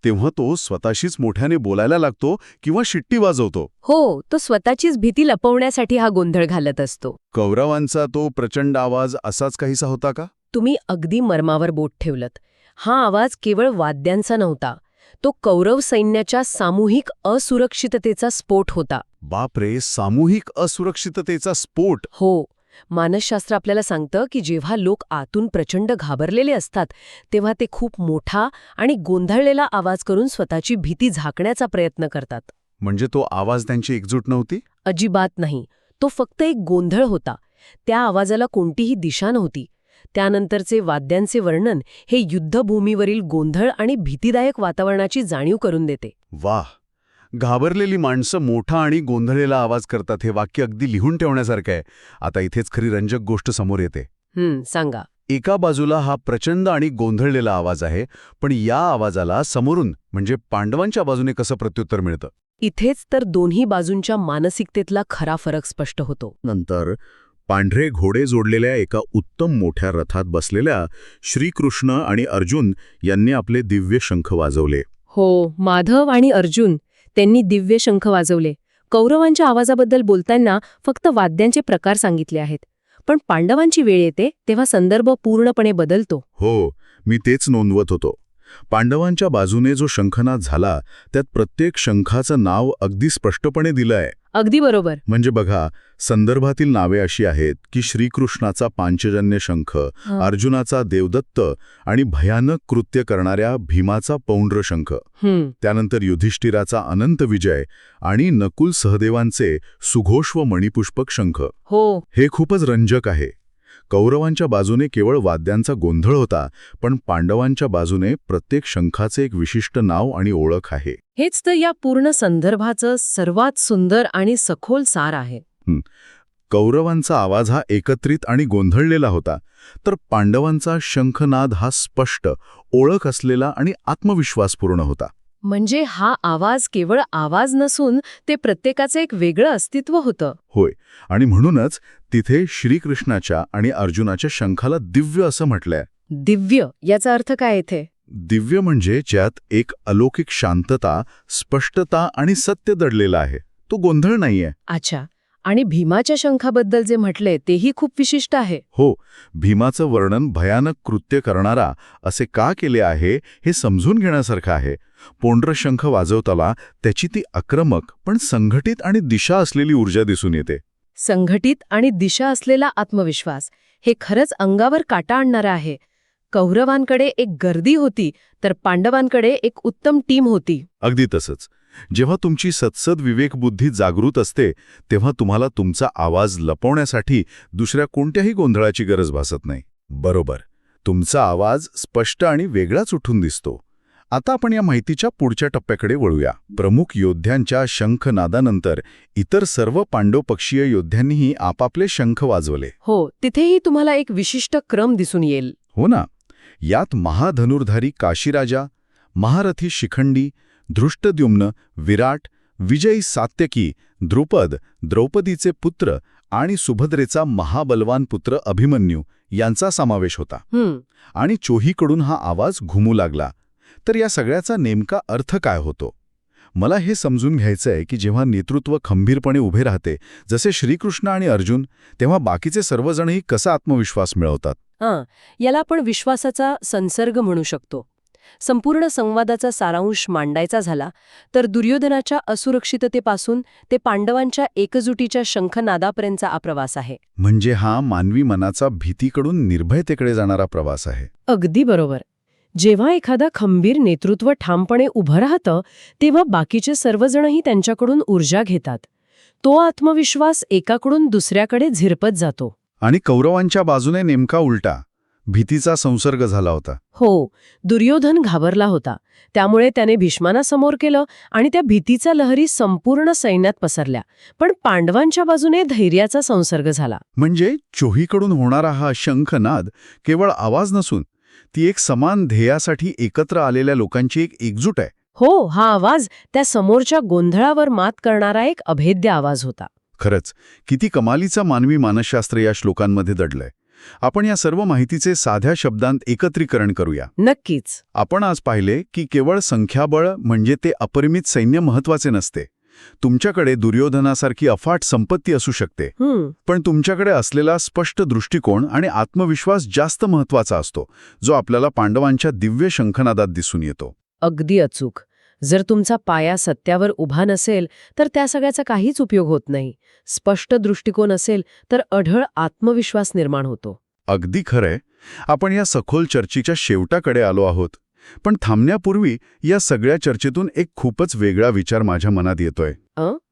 तेव्हा तो स्वतःशीच मोठ्याने बोलायला लागतो किंवा शिट्टी वाजवतो. हो, तो स्वतःचीच भीती लपवण्यासाठी हा गोंधळ घालत असतो. कौरवांचा तो प्रचंड आवाज असाच काहीसा होता का? तुम्ही अगदी मर्मावर बोट ठेवलत. हा आवाज केवळ वाद्यांचा नव्हता. तो कौरव सैन्याच्या सामूहिक असुरक्षिततेचा स्फोट होता. बापरे, सामूहिक असुरक्षिततेचा स्फोट? हो. मानसशास्त्र आपल्याला सांगतं की जेव्हा लोक आतून प्रचंड घाबरलेले असतात तेव्हा ते खूप मोठा आणि गोंधळलेला आवाज करून स्वतःची भीती झाकण्याचा प्रयत्न करतात. म्हणजे तो आवाज त्यांची एकजूट नव्हती? अजिबात नाही. तो फक्त एक गोंधळ होता. त्या आवाजाला कोणतीही दिशा नव्हती. त्यानंतरचे वाद्यांचे वर्णन हे युद्धभूमीवरील गोंधळ आणि भीतीदायक वातावरणाची जाणीव करून देते. वाह, घाबरलेली माणसं मोठा आणि गोंधळलेला आवाज करतात हे वाक्य अगदी लिहून ठेवण्यासारखं आहे. आता इथेच खरी रंजक गोष्ट समोर येते. सांगा. एका बाजूला हा प्रचंड आणि गोंधळलेला आवाज आहे, पण या आवाजाला समोरून म्हणजे पांडवांच्या बाजूने कसं प्रत्युत्तर मिळतं? इथेच तर दोन्ही बाजूंच्या मानसिकतेतला खरा फरक स्पष्ट होतो. नंतर पांढरे घोडे जोडलेल्या एका उत्तम मोठ्या रथात बसलेल्या श्रीकृष्ण आणि अर्जुन यांनी आपले दिव्य शंख वाजवले. हो, माधव आणि अर्जुन त्यांनी दिव्य शंख वाजवले. कौरवांच्या आवाजाबद्दल बोलताना फक्त वाद्यांचे प्रकार सांगितले आहेत. पण पांडवांची वेळ येते तेव्हा संदर्भ पूर्णपणे बदलतो. हो, मी तेच नोंदवत होतो. पांडवांच्या बाजूने जो शंखनाद झाला त्यात प्रत्येक शंखाचं नाव अगदी स्पष्टपणे दिलं आहे. अगदी बरोबर. म्हणजे बघा, संदर्भातील नावे अशी आहेत की श्रीकृष्णाचा पांचजन्य शंख, अर्जुनाचा देवदत्त आणि भयानक कृत्य करणाऱ्या भीमाचा पौंड्र शंख, त्यानंतर युधिष्ठिराचा अनंत विजय आणि नकुल सहदेवांचे सुघोष व मणिपुष्पक शंख. हो, हे खूपच रंजक आहे. कौरवांच्या बाजूने केवळ वाद्यांचा गोंधळ होता, पण पांडवांच्या बाजूने प्रत्येक शंखाचे एक विशिष्ट नाव आणि ओळख आहे. हेच तर या पूर्ण संदर्भाचं सर्वात सुंदर आणि सखोल सार आहे. कौरवांचा आवाज हा एकत्रित आणि गोंधळलेला होता, तर पांडवांचा शंखनाद हा स्पष्ट, ओळख असलेला आणि आत्मविश्वासपूर्ण होता. म्हणजे हा आवाज केवळ आवाज नसून ते प्रत्येकाचं एक वेगळं अस्तित्व होतं. होय, आणि म्हणूनच तिथे श्रीकृष्णाच्या आणि अर्जुनाच्या शंखाला दिव्य असं म्हटलंय. दिव्य याचा अर्थ काय इथे? दिव्य म्हणजे ज्यात एक अलौकिक शांतता, स्पष्टता आणि सत्य दडलेला आहे. तो गोंधळ नाहीये. अच्छा. आणि भीमाच्या शंखाबद्दल जे म्हटले तेही खूप विशिष्ट आहे. हो, भीमाचं वर्णन भयानक कृत्य करणारा असे का केले आहे हे समजून घेण्यासारखं आहे. पोंड्र शंख वाजवताना त्याची ती आक्रमक पण संघटित आणि दिशा असलेली ऊर्जा दिसून येते. संघटित आणि दिशा असलेला आत्मविश्वास हे खरंच अंगावर काटा आणणारं आहे. कौरवांकडे एक गर्दी होती तर पांडवांकडे एक उत्तम टीम होती. अगदी तसंच. जेव्हा तुमची सत्सद विवेकबुद्धी जागृत असते तेव्हा तुम्हाला तुमचा आवाज लपवण्यासाठी दुसऱ्या कोणत्याही गोंधळाची गरज भासत नाही. बरोबर, तुमचा आवाज स्पष्ट आणि वेगळाच उठून दिसतो. आता आपण या माहितीच्या पुढच्या टप्प्याकडे वळूया. प्रमुख योद्ध्यांच्या शंखनादानंतर इतर सर्व पांडवपक्षीय योद्ध्यांनीही आपापले शंख वाजवले. हो, तिथेही तुम्हाला एक विशिष्ट क्रम दिसून येईल. हो ना. यात महाधनुर्धारी काशीराजा, महारथी शिखंडी, धृष्टद्युम्न, विराट, विजयी सात्यकी, द्रुपद, द्रौपदीचे पुत्र आणि सुभद्रेचा महाबलवान पुत्र अभिमन्यू यांचा समावेश होता. आणि चोहीकडून हा आवाज घुमू लागला. तर या सगळ्याचा नेमका अर्थ काय होतो? मला हे समजून घ्यायचंय की जेव्हा नेतृत्व खंबीरपणे उभे राहते, जसे श्रीकृष्ण आणि अर्जुन, तेव्हा बाकीचे सर्वजणही कसा आत्मविश्वास मिळवतात? याला आपण विश्वासाचा संसर्ग म्हणू शकतो. संपूर्ण संवादाचा सारांश मांडायचा झाला तर दुर्योधनाच्या असुरक्षिततेपासून ते पांडवांच्या एकजुटीच्या शंखनादापर्यंतचा हा प्रवास आहे. म्हणजे हा मानवी मनाचा भीतीकडून निर्भयतेकडे जाणारा प्रवास आहे. अगदी बरोबर. जेव्हा एखादा खंबीर नेतृत्व ठामपणे उभं राहतं तेव्हा बाकीचे सर्वजणही त्यांच्याकडून ऊर्जा घेतात. तो आत्मविश्वास एकाकडून दुसऱ्याकडे झिरपत जातो. आणि कौरवांच्या बाजूने नेमका उलटा, भीतीचा संसर्ग झाला होता. हो, दुर्योधन घाबरला होता. त्यामुळे त्याने भीष्मांना समोर केलं आणि त्या भीतीच्या लहरी संपूर्ण सैन्यात पसरल्या. पण पांडवांच्या बाजूने धैर्याचा संसर्ग झाला. म्हणजे चोहीकडून होणारा हा शंखनाद केवळ आवाज नसून ती एक समान ध्येयासाठी एकत्र आलेल्या लोकांची एक एकजूट आहे. हो, हा आवाज त्या समोरच्या गोंधळावर मात करणारा एक अभेद्य आवाज होता. खरंच, किती कमालीचा मानवी मानसशास्त्र या श्लोकांमध्ये दडलंय. आपण या सर्व माहितीचे साध्या शब्दांत एकत्रीकरण करूया. नक्कीच. आपण आज पाहिले की केवळ संख्याबळ म्हणजे ते अपरिमित सैन्य महत्वाचे नसते. तुमच्याकडे दुर्योधनासारखी अफाट संपत्ती असू शकते, पण तुमच्याकडे असलेला स्पष्ट दृष्टिकोन आणि आत्मविश्वास जास्त महत्वाचा असतो, जो आपल्याला पांडवांच्या दिव्य शंखनादात दिसून येतो. अगदी अचूक. जर तुमचा पाया सत्यावर उभा नसेल तर त्या सगळ्याचा काहीच उपयोग होत नाही. स्पष्ट दृष्टिकोन असेल तर अढळ आत्मविश्वास निर्माण होतो. अगदी खरंय. आपण या सखोल चर्चेच्या शेवटाकडे आलो आहोत. पण थांबण्यापूर्वी या सगळ्या चर्चेतून एक खूपच वेगळा विचार माझ्या मनात येतोय.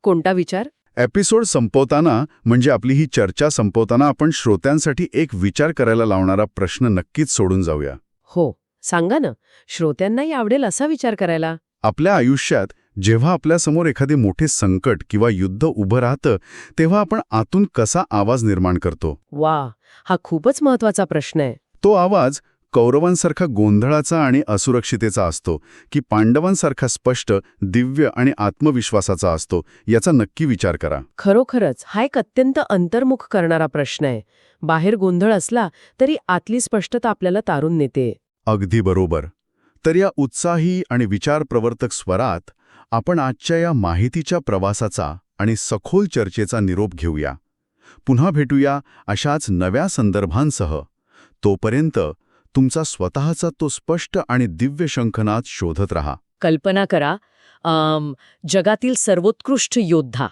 कोणता विचार? एपिसोड संपवताना, म्हणजे आपली ही चर्चा संपवताना, आपण श्रोत्यांसाठी एक विचार करायला लावणारा प्रश्न नक्कीच सोडून जाऊया. हो, सांगा ना. श्रोत्यांनाही आवडेल असा विचार करायला. आपल्या आयुष्यात जेव्हा आपल्यासमोर एखादे मोठे संकट किंवा युद्ध उभं राहतं तेव्हा आपण आतून कसा आवाज निर्माण करतो? वा, हा खूपच महत्वाचा प्रश्न आहे. तो आवाज कौरवांसारखा गोंधळाचा आणि असुरक्षितेचा असतो की पांडवांसारखा स्पष्ट, दिव्य आणि आत्मविश्वासाचा असतो, याचा नक्की विचार करा. खरोखरच हा एक अत्यंत अंतर्मुख करणारा प्रश्न आहे. बाहेर गोंधळ असला तरी आतली स्पष्टता आपल्याला तारून नेते. अगदी बरोबर. तर या उत्साही आणि विचारप्रवर्तक स्वरात आपण आजच्या या माहितीच्या प्रवासाचा आणि सखोल चर्चेचा निरोप घेऊया. पुन्हा भेटूया अशाच नव्या संदर्भांसह. तोपर्यंत तुमचा स्वतःचा तो स्पष्ट आणि दिव्य शंखनाद शोधत रहा. कल्पना करा, जगातील सर्वोत्कृष्ट योद्धा,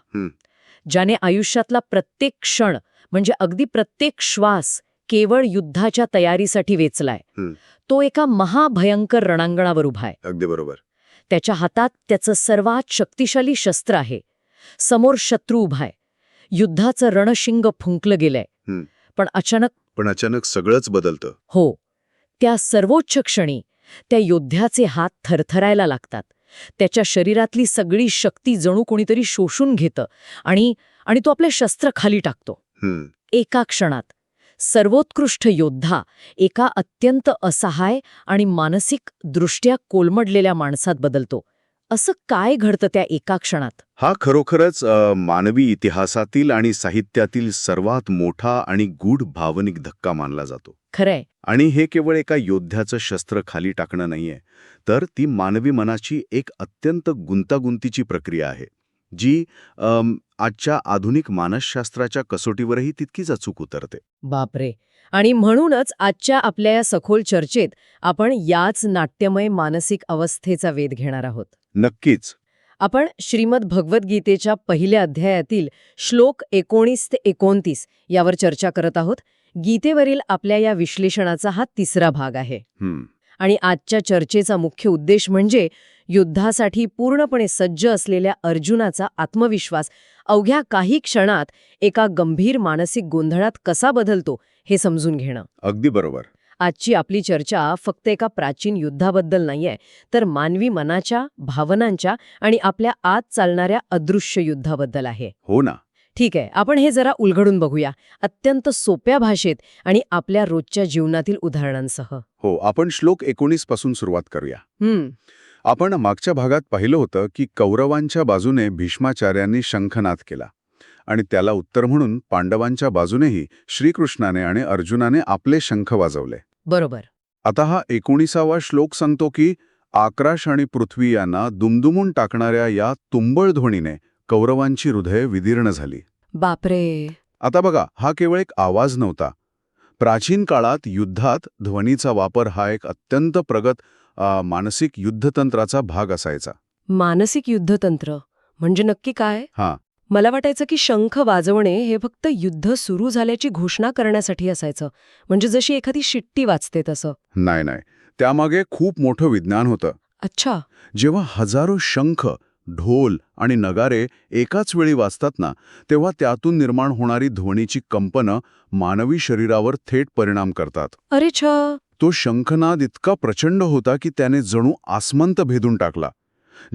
ज्याने आयुष्यातला प्रत्येक क्षण म्हणजे अगदी प्रत्येक श्वास केवळ युद्धाच्या तयारीसाठी वेचलाय. तो एका महाभयंकर रणांगणावर उभा आहे. अगदी बरोबर. त्याच्या हातात त्याचं सर्वात शक्तिशाली शस्त्र आहे. समोर शत्रू उभा आहे. युद्धाचं रणशिंग फुंकलं गेलंय. पण अचानक सगळंच बदलतं. हो, त्या सर्वोच्च क्षणी त्या योद्ध्याचे हात थरथरायला लागतात. त्याच्या शरीरातली सगळी शक्ती जणू कोणीतरी शोषून घेतं आणि तो आपले शस्त्र खाली टाकतो. एका क्षणात सर्वोत्कृष्ट योद्धा एका अत्यंत असहाय आणि मानसिक दृष्ट्या कोलमडलेल्या माणसात बदलतो. असं काय घडतं त्या एका क्षणात? हा खरोखरच मानवी इतिहासातील आणि साहित्यातील सर्वात मोठा आणि गूढ भावनिक धक्का मानला जातो. खरंय. आणि हे केवळ एका योद्ध्याचं शस्त्र खाली टाकणं नाहीये, तर ती मानवी मनाची एक अत्यंत गुंतागुंतीची प्रक्रिया आहे. जी आजच्या आधुनिक मानसशास्त्राच्या कसोटीवरही तितकीच अचूक उतरते. बापरे. आणि म्हणूनच आजच्या आपल्या या सखोल चर्चेत आपण याच नाट्यमय मानसिक अवस्थेचा वेध घेणार आहोत. नक्कीच. आपण श्रीमद भगवद्गीतेच्या पहिल्या अध्यायातील श्लोक 19 ते 29 यावर चर्चा करत आहोत. गीतेवरील आपल्या या विश्लेषणाचा हा तिसरा भाग आहे. आणि आजच्या चर्चेचा मुख्य उद्देश म्हणजे युद्धासाठी पूर्णपणे सज्ज असलेल्या अर्जुनाचा आत्मविश्वास अवघ्या काही क्षणात एका गंभीर मानसिक गोंधळात कसा बदलतो हे समजून घेणं. अगदी बरोबर. आजची आपली चर्चा फक्त एका प्राचीन युद्धाबद्दल नाहीये, तर मानवी मनाच्या, भावनांच्या आणि आपल्या आत चालणाऱ्या अदृश्य युद्धाबद्दल आहे. हो ना. ठीक आहे, आपण हे जरा उलगडून बघूया, अत्यंत सोप्या भाषेत आणि आपल्या रोजच्या जीवनातील उदाहरणांसह. हो, आपण श्लोक 19 पासून सुरुवात करूया. आपण मागच्या भागात पाहिलं होतं की कौरवांच्या बाजूने भीष्माचार्यांनी शंखनाद केला आणि त्याला उत्तर म्हणून पांडवांच्या बाजूनेही श्रीकृष्णाने आणि अर्जुनाने आपले शंख वाजवले. बरोबर. आता हा 19वा श्लोक सांगतो की आकाश आणि पृथ्वी यांना दुमदुमून टाकणाऱ्या या तुंबळ ध्वनीने कौरवांची हृदये विदीर्ण झाली. बापरे. आता बघा, हा केवळ एक आवाज नव्हता. प्राचीन काळात युद्धात ध्वनीचा वापर हा एक अत्यंत प्रगत मानसिक युद्धतंत्राचा भाग असायचा. मानसिक युद्धतंत्र म्हणजे नक्की काय? मला वाटायचं की शंख वाजवणे हे फक्त युद्ध सुरू झाल्याची घोषणा करण्यासाठी असायचं, म्हणजे जशी एखादी शिट्टी वाजते तसं. नाही, त्यामागे खूप मोठं विज्ञान होतं. अच्छा. जेव्हा हजारो शंख, ढोल आणि नगारे एकाच वेळी वाजतात ना, तेव्हा त्यातून निर्माण होणारी ध्वनीची कंपनं मानवी शरीरावर थेट परिणाम करतात. अरे छा. तो शंखनाद इतका प्रचंड होता की त्याने जणू आसमंत भेदून टाकला.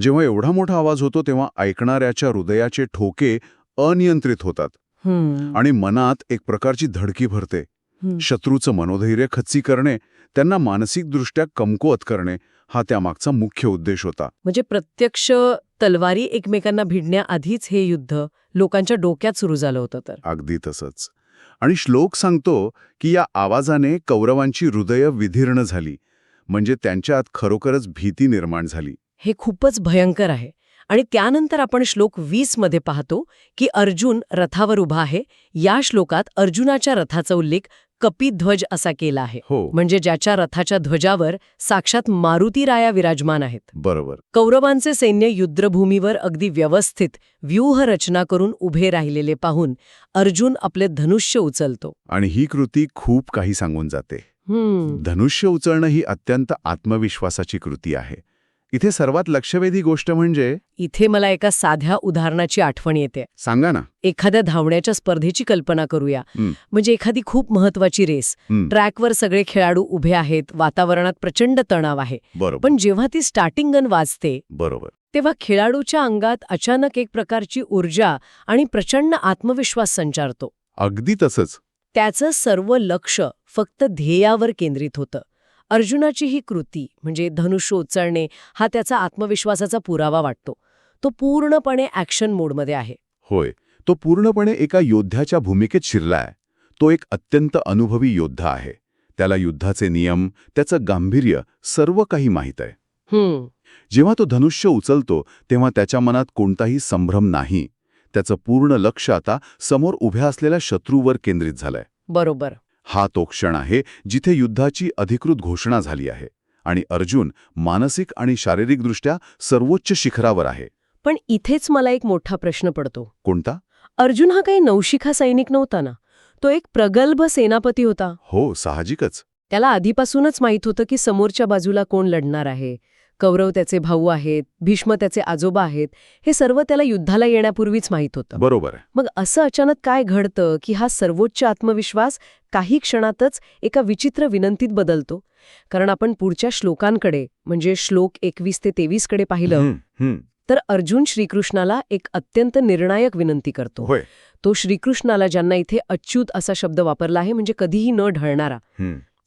जेव्हा एवढा मोठा आवाज होतो तेव्हा ऐकणाऱ्याच्या हृदयाचे ठोके अनियंत्रित होतात आणि मनात एक प्रकारची धडकी भरते. शत्रूचं मनोधैर्य खच्ची करणे, त्यांना मानसिकदृष्ट्या कमकुवत करणे हा त्यामागचा मुख्य उद्देश होता. म्हणजे प्रत्यक्ष तलवारी एकमेकांना भिडण्याआधीच हे युद्ध लोकांच्या डोक्यात सुरू झालं होतं तर. अगदी तसंच. आणि श्लोक सांगतो की या आवाजाने कौरवांची हृदय विदीर्ण झाली, म्हणजे त्यांच्यात खरोखरच भीती निर्माण झाली. हे खूपच भयंकर आहे. आणि त्यानंतर आपण श्लोक 20 मध्ये पाहतो की अर्जुन रथावर उभा आहे. या श्लोकात अर्जुनाच्या रथाचा उल्लेख कपिध्वज असा केला आहे. म्हणजे ज्याच्या रथाच्या ध्वजावर साक्षात मारुतीराया विराजमान आहेत. बरोबर. कौरवांचे सैन्य युद्धभूमीवर अगदी व्यवस्थित व्यूहरचना करून उभे राहिलेले पाहून अर्जुन आपले धनुष्य उचलतो. आणि ही कृती खूप काही सांगून जाते. धनुष्य उचलणं ही अत्यंत आत्मविश्वासाची कृती आहे. इथे सर्वात लक्षवेधी गोष्ट म्हणजे इथे मला एका साध्या उदाहरणाची आठवण येते. सांगा ना. एखाद्या धावण्याच्या स्पर्धेची कल्पना करूया. म्हणजे एखादी खूप महत्वाची रेस. ट्रॅकवर सगळे खेळाडू उभे आहेत, वातावरणात प्रचंड तणाव आहे. पण जेव्हा ती स्टार्टिंग गन वाजते, तेव्हा खेळाडूच्या अंगात अचानक एक प्रकारची ऊर्जा आणि प्रचंड आत्मविश्वास संचारतो. अगदी तसंच. त्याचं सर्व लक्ष फक्त ध्येयावर केंद्रित होतं. अर्जुनाची ही कृती म्हणजे धनुष्य उचलणे हा त्याचा आत्मविश्वासाचा पुरावा वाटतो. तो पूर्णपणे ॲक्शन मोडमध्ये आहे. होय, तो पूर्णपणे एका योद्ध्याच्या भूमिकेत शिरलाय. तो एक अत्यंत अनुभवी योद्धा आहे. त्याला युद्धाचे नियम, त्याचं गांभीर्य सर्व काही माहीत आहे. जेव्हा तो धनुष्य उचलतो तेव्हा त्याच्या मनात कोणताही संभ्रम नाही. त्याचं पूर्ण लक्ष आता समोर उभ्या असलेल्या शत्रूवर केंद्रित झालंय. बरोबर. हा तो क्षण आहे जिथे युद्धाची अधिकृत घोषणा झाली आहे आणि अर्जुन मानसिक आणि शारीरिकदृष्ट्या सर्वोच्च शिखरावर आहे. पण इथेच मला एक मोठा प्रश्न पडतो. कोणता? अर्जुन हा काही नवशिखा सैनिक नव्हता ना. तो एक प्रगल्भ सेनापती होता. हो, साहजिकच. त्याला आधीपासूनच माहीत होतं की समोरच्या बाजूला कोण लढणार आहे. कौरव त्याचे भाऊ आहेत, भीष्म त्याचे आजोबा आहेत. हे सर्व त्याला युद्धाला येण्यापूर्वीच माहीत होतं. बरोबर. मग असं अचानक काय घडतं की हा सर्वोच्च आत्मविश्वास काही क्षणातच एका विचित्र विनंतीत बदलतो? कारण आपण पुढच्या श्लोकांकडे म्हणजे श्लोक 21 ते 23 कडे पाहिलं तर अर्जुन श्रीकृष्णाला एक अत्यंत निर्णायक विनंती करतो. तो श्रीकृष्णाला, ज्यांना इथे अच्युत असा शब्द वापरला आहे म्हणजे कधीही न ढळणारा,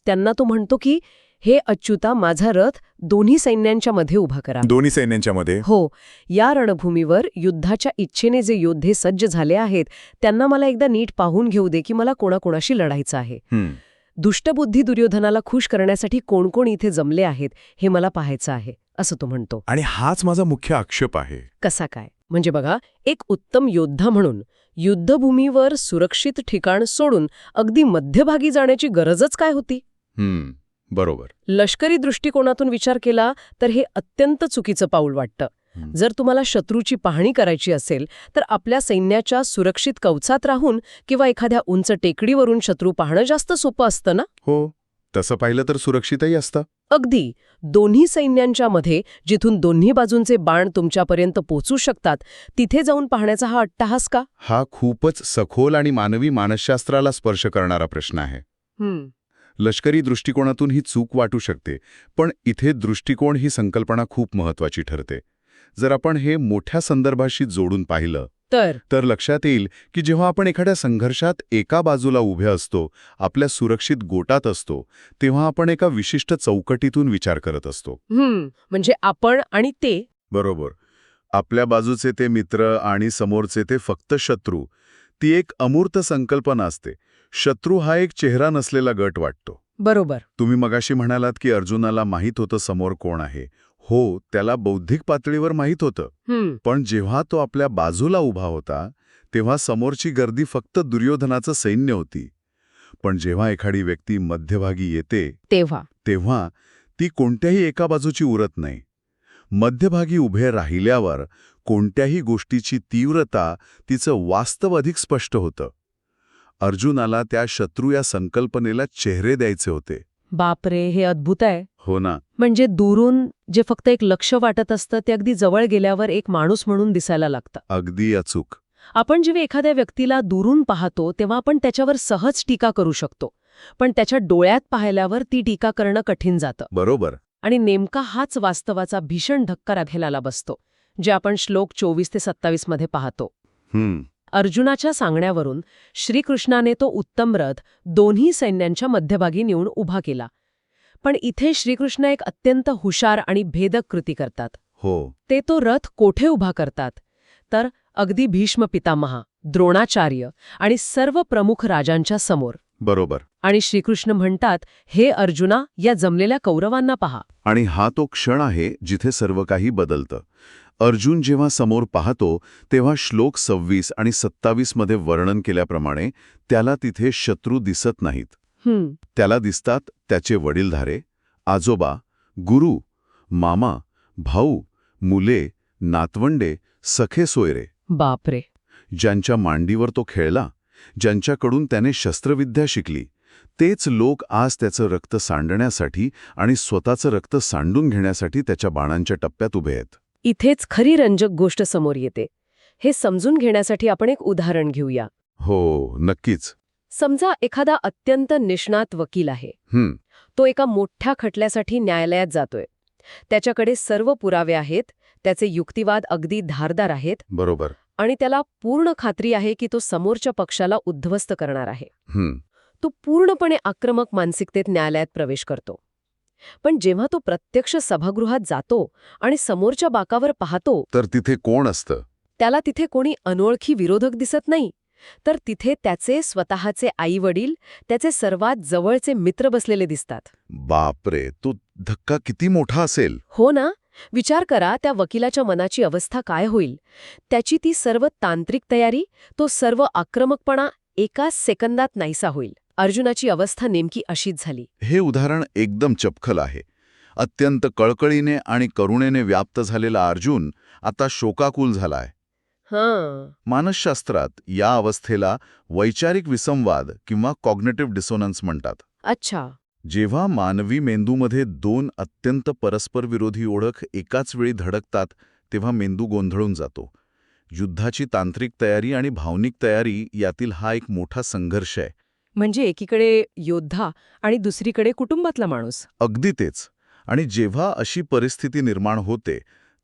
त्यांना तो म्हणतो की हे अच्युता, माझा रथ दोन्ही सैन्यांच्या मध्ये उभा करा. दोन्ही सैन्यांच्या मध्ये? हो. या रणभूमीवर युद्धाच्या इच्छेने जे योद्धे सज्ज झाले आहेत त्यांना मला एकदा नीट पाहून घेऊ दे की मला कोणाकोणाशी लढायचं आहे. दुष्टबुद्धी दुर्योधनाला खुश करण्यासाठी कोण कोण इथे जमले आहेत हे मला पाहायचं आहे, असं तो म्हणतो. आणि हाच माझा मुख्य आक्षेप आहे. कसा काय? म्हणजे बघा, एक उत्तम योद्धा म्हणून युद्धभूमीवर सुरक्षित ठिकाण सोडून अगदी मध्यभागी जाण्याची गरजच काय होती? बरोबर. लष्करी दृष्टिकोनातून विचार केला तर हे अत्यंत चुकीचं पाऊल वाटतं. जर तुम्हाला शत्रूची पाहणी करायची असेल तर आपल्या सैन्याच्या सुरक्षित कवचात राहून किंवा एखाद्या उंच टेकडीवरून शत्रू पाहणं जास्त सोपं असतं ना? हो, तसं पाहिलं तर सुरक्षितही असतं. अगदी. दोन्ही सैन्यांच्या मध्ये जिथून दोन्ही बाजूंचे बाण तुमच्यापर्यंत पोचू शकतात तिथे जाऊन पाहण्याचा हा अट्टहास का? हा खूपच सखोल आणि मानवी मानसशास्त्राला स्पर्श करणारा प्रश्न आहे. लष्करी दृष्टिकोनातून ही चूक वाटू शकते, पण इथे दृष्टिकोन ही संकल्पना खूप महत्वाची ठरते. जर आपण हे मोठ्या संदर्भाशी जोडून पाहिलं तर लक्षात येईल की जेव्हा आपण एखाद्या संघर्षात एका बाजूला उभे असतो, आपल्या सुरक्षित गोटात असतो, तेव्हा आपण एका विशिष्ट चौकटीतून विचार करत असतो. म्हणजे आपण आणि ते. बरोबर. आपल्या बाजूचे ते मित्र आणि समोरचे ते फक्त शत्रू. ती एक अमूर्त संकल्पना असते. शत्रू हा एक चेहरा नसलेला गट वाटतो. बरोबर. तुम्ही मगाशी म्हणालात की अर्जुनाला माहीत होतं समोर कोण आहे. हो, त्याला बौद्धिक पातळीवर माहीत होतं. पण जेव्हा तो आपल्या बाजूला उभा होता तेव्हा समोरची गर्दी फक्त दुर्योधनाचं सैन्य होती. पण जेव्हा एखादी व्यक्ती मध्यभागी येते तेव्हा ती कोणत्याही एका बाजूची उरत नाही. मध्यभागी उभे राहिल्यावर कोणत्याही गोष्टीची तीव्रता, तिचं वास्तव अधिक स्पष्ट होतं. अर्जुनाला त्या शत्रू या संकल्पनेला चेहरे द्यायचे होते. बापरे, हे अद्भुत आहे. हो ना. म्हणजे दुरून जे फक्त एक लक्ष वाटत असतं ते अगदी जवळ गेल्यावर एक माणूस म्हणून दिसायला लागतं. अगदी अचूक. आपण जेव्हा एखाद्या व्यक्तीला दुरून पाहतो तेव्हा आपण त्याच्यावर सहज टीका करू शकतो, पण त्याच्या डोळ्यात पाहिल्यावर ती टीका करणं कठीण जातं. बरोबर. आणि नेमका हाच वास्तवाचा भीषण धक्का राखेला बसतो, जे आपण श्लोक 24 ते 27 मध्ये पाहतो. अर्जुनाच्या सांगण्यावरून श्रीकृष्णाने तो उत्तम रथ दोन्ही सैन्यांच्या मध्यभागी नेऊन उभा केला. पण इथे श्रीकृष्ण एक अत्यंत हुशार आणि भेदक कृती करतात. हो. ते तो रथ कोठे उभा करतात तर अगदी भीष्म पितामहा, द्रोणाचार्य आणि सर्व प्रमुख राजांच्या समोर. बरोबर. आणि श्रीकृष्ण म्हणतात, हे अर्जुना, या जमलेल्या कौरवांना पहा. आणि हा तो क्षण आहे जिथे सर्व काही बदलतं. अर्जुन जेव्हा समोर पाहतो तेव्हा श्लोक 26 आणि 27 मध्ये वर्णन केल्याप्रमाणे त्याला तिथे शत्रू दिसत नाहीत. त्याला दिसतात त्याचे वडीलधारे, आजोबा, गुरु, मामा, भाऊ, मुले, नातवंडे, सखे सोयरे. बापरे. ज्यांच्या मांडीवर तो खेळला, ज्यांच्याकडून त्याने शस्त्रविद्या शिकली, तेच लोक आज त्याचं रक्त सांडण्यासाठी आणि स्वतःचं रक्त सांडून घेण्यासाठी त्याच्या बाणांच्या टप्प्यात उभे आहेत. इथेच खरी रंजक गोष्ट समोर येते. हे समजून घेण्यासाठी आपण एक उदाहरण घेऊया. हो, नक्कीच. समजा एखादा अत्यंत निष्णात वकील आहे. तो एका मोठ्या खटल्यासाठी न्यायालयात जातोय. त्याच्याकडे सर्व पुरावे आहेत, त्याचे युक्तिवाद अगदी धारदार आहेत. बरोबर. आणि त्याला पूर्ण खात्री आहे की तो समोरच्या पक्षाला उद्ध्वस्त करणार आहे. तो पूर्णपणे आक्रमक मानसिकतेत न्यायालयात प्रवेश करतो. पण जेव्हा तो प्रत्यक्ष सभागृहात जातो आणि समोरच्या बाकावर पाहतो तर तिथे कोण असतं? त्याला तिथे कोणी अनोळखी विरोधक दिसत नाही, तर तिथे त्याचे स्वतःचे आई-वडील, त्याचे सर्वात जवळचे मित्र बसलेले दिसतात. बापरे, तो धक्का किती मोठा असेल. हो ना. विचार करा त्या वकिलाच्या मनाची अवस्था काय होईल. त्याची ती सर्व तांत्रिक तयारी, तो सर्व आक्रमकपणा एका सेकंदात नाहीसा होईल. अर्जुनाची अवस्था नेमकी अशीच झाली. हे उदाहरण एकदम चपखल आहे. अत्यंत कळकळीने आणि करुणेने व्याप्त झालेला अर्जुन आता शोकाकुल झालाय. मानसशास्त्रात या अवस्थेला वैचारिक विसंवाद किंवा कॉग्निटिव्ह डिसोनन्स म्हणतात. अच्छा. जेव्हा मानवी मेंदूमध्ये दोन अत्यंत परस्परविरोधी ओळख एकाच वेळी धडकतात तेव्हा मेंदू गोंधळून जातो. युद्धाची तांत्रिक तयारी आणि भावनिक तयारी यातील हा एक मोठा संघर्ष आहे. म्हणजे एकीकडे योद्धा आणि दुसरीकडे कुटुंबातला माणूस. अगदी तेच. आणि जेव्हा अशी परिस्थिती निर्माण होते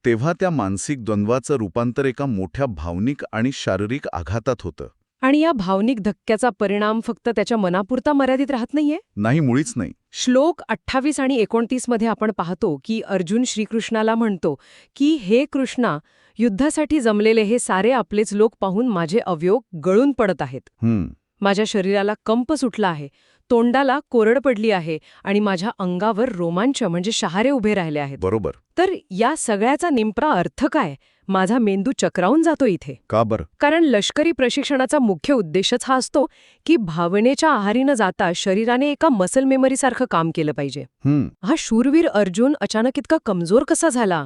तेव्हा त्या मानसिक द्वंद्वाचं रूपांतर एका मोठ्या भावनिक आणि शारीरिक आघातात होतं. आणि या भावनिक धक्क्याचा परिणाम फक्त त्याच्या मनापुरता मर्यादित राहत नाहीये. नाही, मुळीच नाही. श्लोक 28 आणि 29 मध्ये आपण पाहतो की अर्जुन श्रीकृष्णाला म्हणतो की हे कृष्णा, युद्धासाठी जमलेले हे सारे आपलेच लोक पाहून माझे अवयव गळून पडत आहेत. माझ्या शरीराला कंप सुटला आहे. तोंडाला कोरड पडली आहे आणि माझ्या अंगावर रोमांच म्हणजे शहारे उभे राहिले आहेत. बरोबर. तर या सगळ्याचा नेमका अर्थ काय? माझा मेंदू चक्रावून जातो इथे. का बरं? कारण लष्करी प्रशिक्षणाचा मुख्य उद्देशच हा असतो की भावनेच्या आहारी न जाता शरीराने एका मसल मेमरीसारखं काम केलं पाहिजे. हा शूरवीर अर्जुन अचानक इतका कमजोर कसा झाला?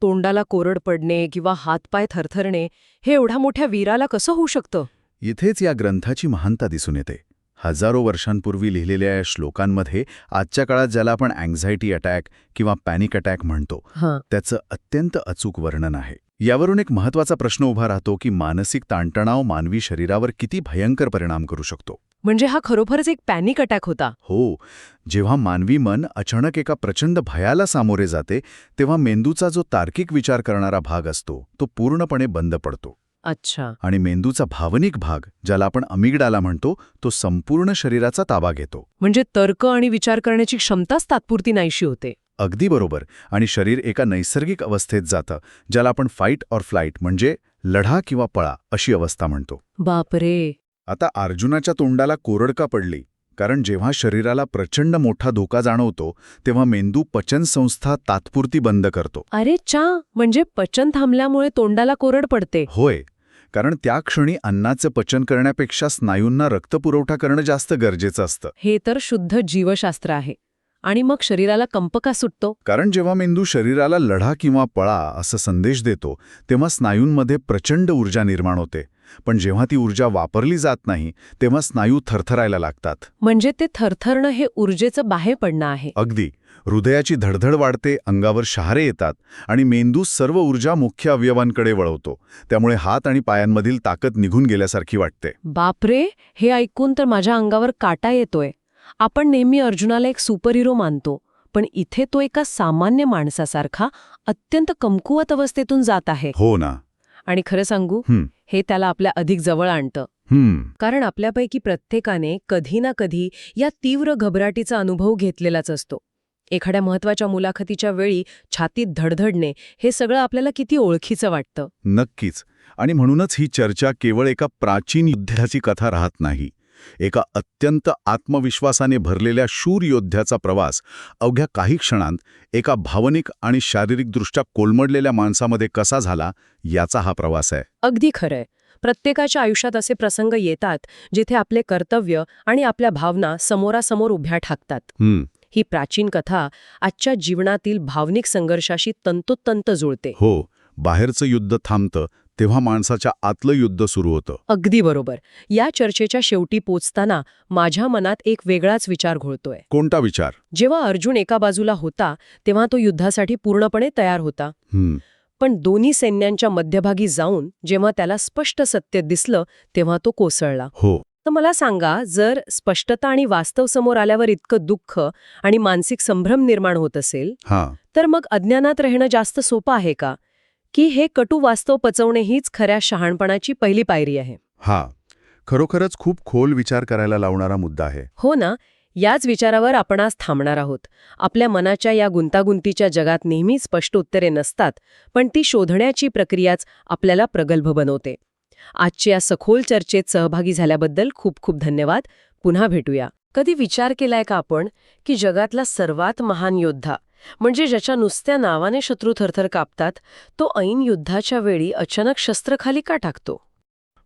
तोंडाला कोरड पडणे किंवा हातपाय थरथरणे हे एवढ्या मोठ्या वीराला कसं होऊ शकतं? इथेच या ग्रंथाची महानता दिसून येते. हजारो वर्षांपूर्वी लिहिलेल्या या श्लोकांमध्ये आजच्या काळात ज्याला आपण अँक्झायटी अटॅक किंवा पॅनिक अटॅक म्हणतो, त्याचं अत्यंत अचूक वर्णन आहे. यावरून एक महत्त्वाचा प्रश्न उभा राहतो की मानसिक ताणतणाव मानवी शरीरावर किती भयंकर परिणाम करू शकतो. म्हणजे हा खरोखरच एक पॅनिक अटॅक होता. हो, जेव्हा मानवी मन अचानक एका प्रचंड भयाला सामोरे जाते तेव्हा मेंदूचा जो तार्किक विचार करणारा भाग असतो तो पूर्णपणे बंद पडतो. अच्छा. आणि मेंदूचा भावनिक भाग, ज्याला आपण अमिगडाला म्हणतो, तो संपूर्ण शरीराचा ताबा घेतो. म्हणजे तर्क आणि विचार करण्याची क्षमताच तात्पुरती नाहीशी होते. अगदी बरोबर. आणि शरीर एका नैसर्गिक अवस्थेत जातं, ज्याला आपण फाईट ऑर फ्लाईट म्हणजे लढा किंवा पळा अशी अवस्था म्हणतो. बापरे. आता अर्जुनाच्या तोंडाला कोरड का पडली? कारण जेव्हा शरीराला प्रचंड मोठा धोका जाणवतो तेव्हा मेंदू पचनसंस्था तात्पुरती बंद करतो. अरे चा, म्हणजे पचन थांबल्यामुळे तोंडाला कोरड पडते. होय, कारण त्या क्षणी अन्नाचं पचन करण्यापेक्षा स्नायूंना रक्तपुरवठा करणं जास्त गरजेचं असतं. हे तर शुद्ध जीवशास्त्र आहे. आणि मग शरीराला कंप का सुटतो? कारण जेव्हा मेंदू शरीराला लढा किंवा पळा असा संदेश देतो तेव्हा स्नायूंमध्ये प्रचंड ऊर्जा निर्माण होते. पण जेव्हा ती ऊर्जा वापरली जात नाही तेव्हा स्नायू थरथरायला लागतात. म्हणजे ते थरथरणं हे ऊर्जेचं बाहेर पडणं आहे. अगदी. हृदयाची धडधड वाढते, अंगावर शहारे येतात आणि मेंदू सर्व ऊर्जा मुख्य अवयवांकडे वळवतो. त्यामुळे हात आणि पायांमधील ताकद निघून गेल्यासारखी वाटते. बापरे, हे ऐकून तर माझ्या अंगावर काटा येतोय. आपण नेहमी अर्जुनाला एक सुपर हिरो मानतो, पण इथे तो एका सामान्य माणसासारखा अत्यंत कमकुवत अवस्थेतून जात आहे. हो ना. आणि खरं सांगू, हे त्याला आपल्या अधिक जवळ आणतं. कारण आपल्यापैकी प्रत्येकाने कधी ना कधी या तीव्र घबराटीचा अनुभव घेतलेलाच असतो. एखाद्या महत्वाच्या मुलाखतीच्या वेळी छातीत धडधडणे हे सगळं आपल्याला किती ओळखीचं वाटतं. नक्कीच. आणि म्हणूनच ही चर्चा केवळ एका प्राचीन युद्धाची कथा राहत नाही. एका अत्यंत आत्मविश्वासाने भरलेल्या शूर योद्ध्याचा प्रवास अवघ्या काही क्षणांत एका भावनिक आणि शारीरिकदृष्ट्या कोलमडलेल्या माणसामध्ये कसा झाला याचा हा प्रवास आहे. अगदी खरंय. प्रत्येकाच्या आयुष्यात असे प्रसंग येतात जिथे आपले कर्तव्य आणि आपल्या भावना समोरासमोर उभ्या ठाकतात. ही प्राचीन कथा आजच्या जीवनातील भावनिक संघर्षाशी तंतोतंत जुळते. हो, बाहेरचं युद्ध थांबतं तेव्हा माणसाच्या आतलं युद्ध सुरू होतं. अगदी बरोबर. या चर्चेच्या शेवटी पोचताना माझ्या मनात एक वेगळाच विचार घोळतोय. कोणता विचार? जेव्हा अर्जुन एका बाजूला होता तेव्हा तो युद्धासाठी पूर्णपणे तयार होता. पण दोन्ही सैन्यांच्या मध्यभागी जाऊन जेव्हा त्याला स्पष्ट सत्य दिसलं तेव्हा तो कोसळला. हो. तर मला सांगा, जर स्पष्टता आणि वास्तव समोर आल्यावर इतकं दुःख आणि मानसिक संभ्रम निर्माण होत असेल, तर मग अज्ञानात राहणं जास्त सोपं आहे का? की हे कटू वास्तव पचवणे हीच खऱ्या शहाणपणाची पहिली पायरी आहे? खरोखरच खूप खोल विचार करायला लावणारा मुद्दा आहे. हो ना. याच विचारावर आपण आज थांबणार आहोत. आपल्या मनाच्या या गुंतागुंतीच्या जगात नेहमी स्पष्ट उत्तरे नसतात, पण ती शोधण्याची प्रक्रियाच आपल्याला प्रगल्भ बनवते. आजच्या या सखोल चर्चेत सहभागी झाल्याबद्दल खूप खूप धन्यवाद. पुन्हा भेटूया. कधी विचार केलाय का आपण की जगातला सर्वात महान योद्धा, म्हणजे ज्याच्या नुसत्या नावाने शत्रू थरथर कापतात, तो ऐन युद्धाच्या वेळी अचानक शस्त्र खाली का टाकतो?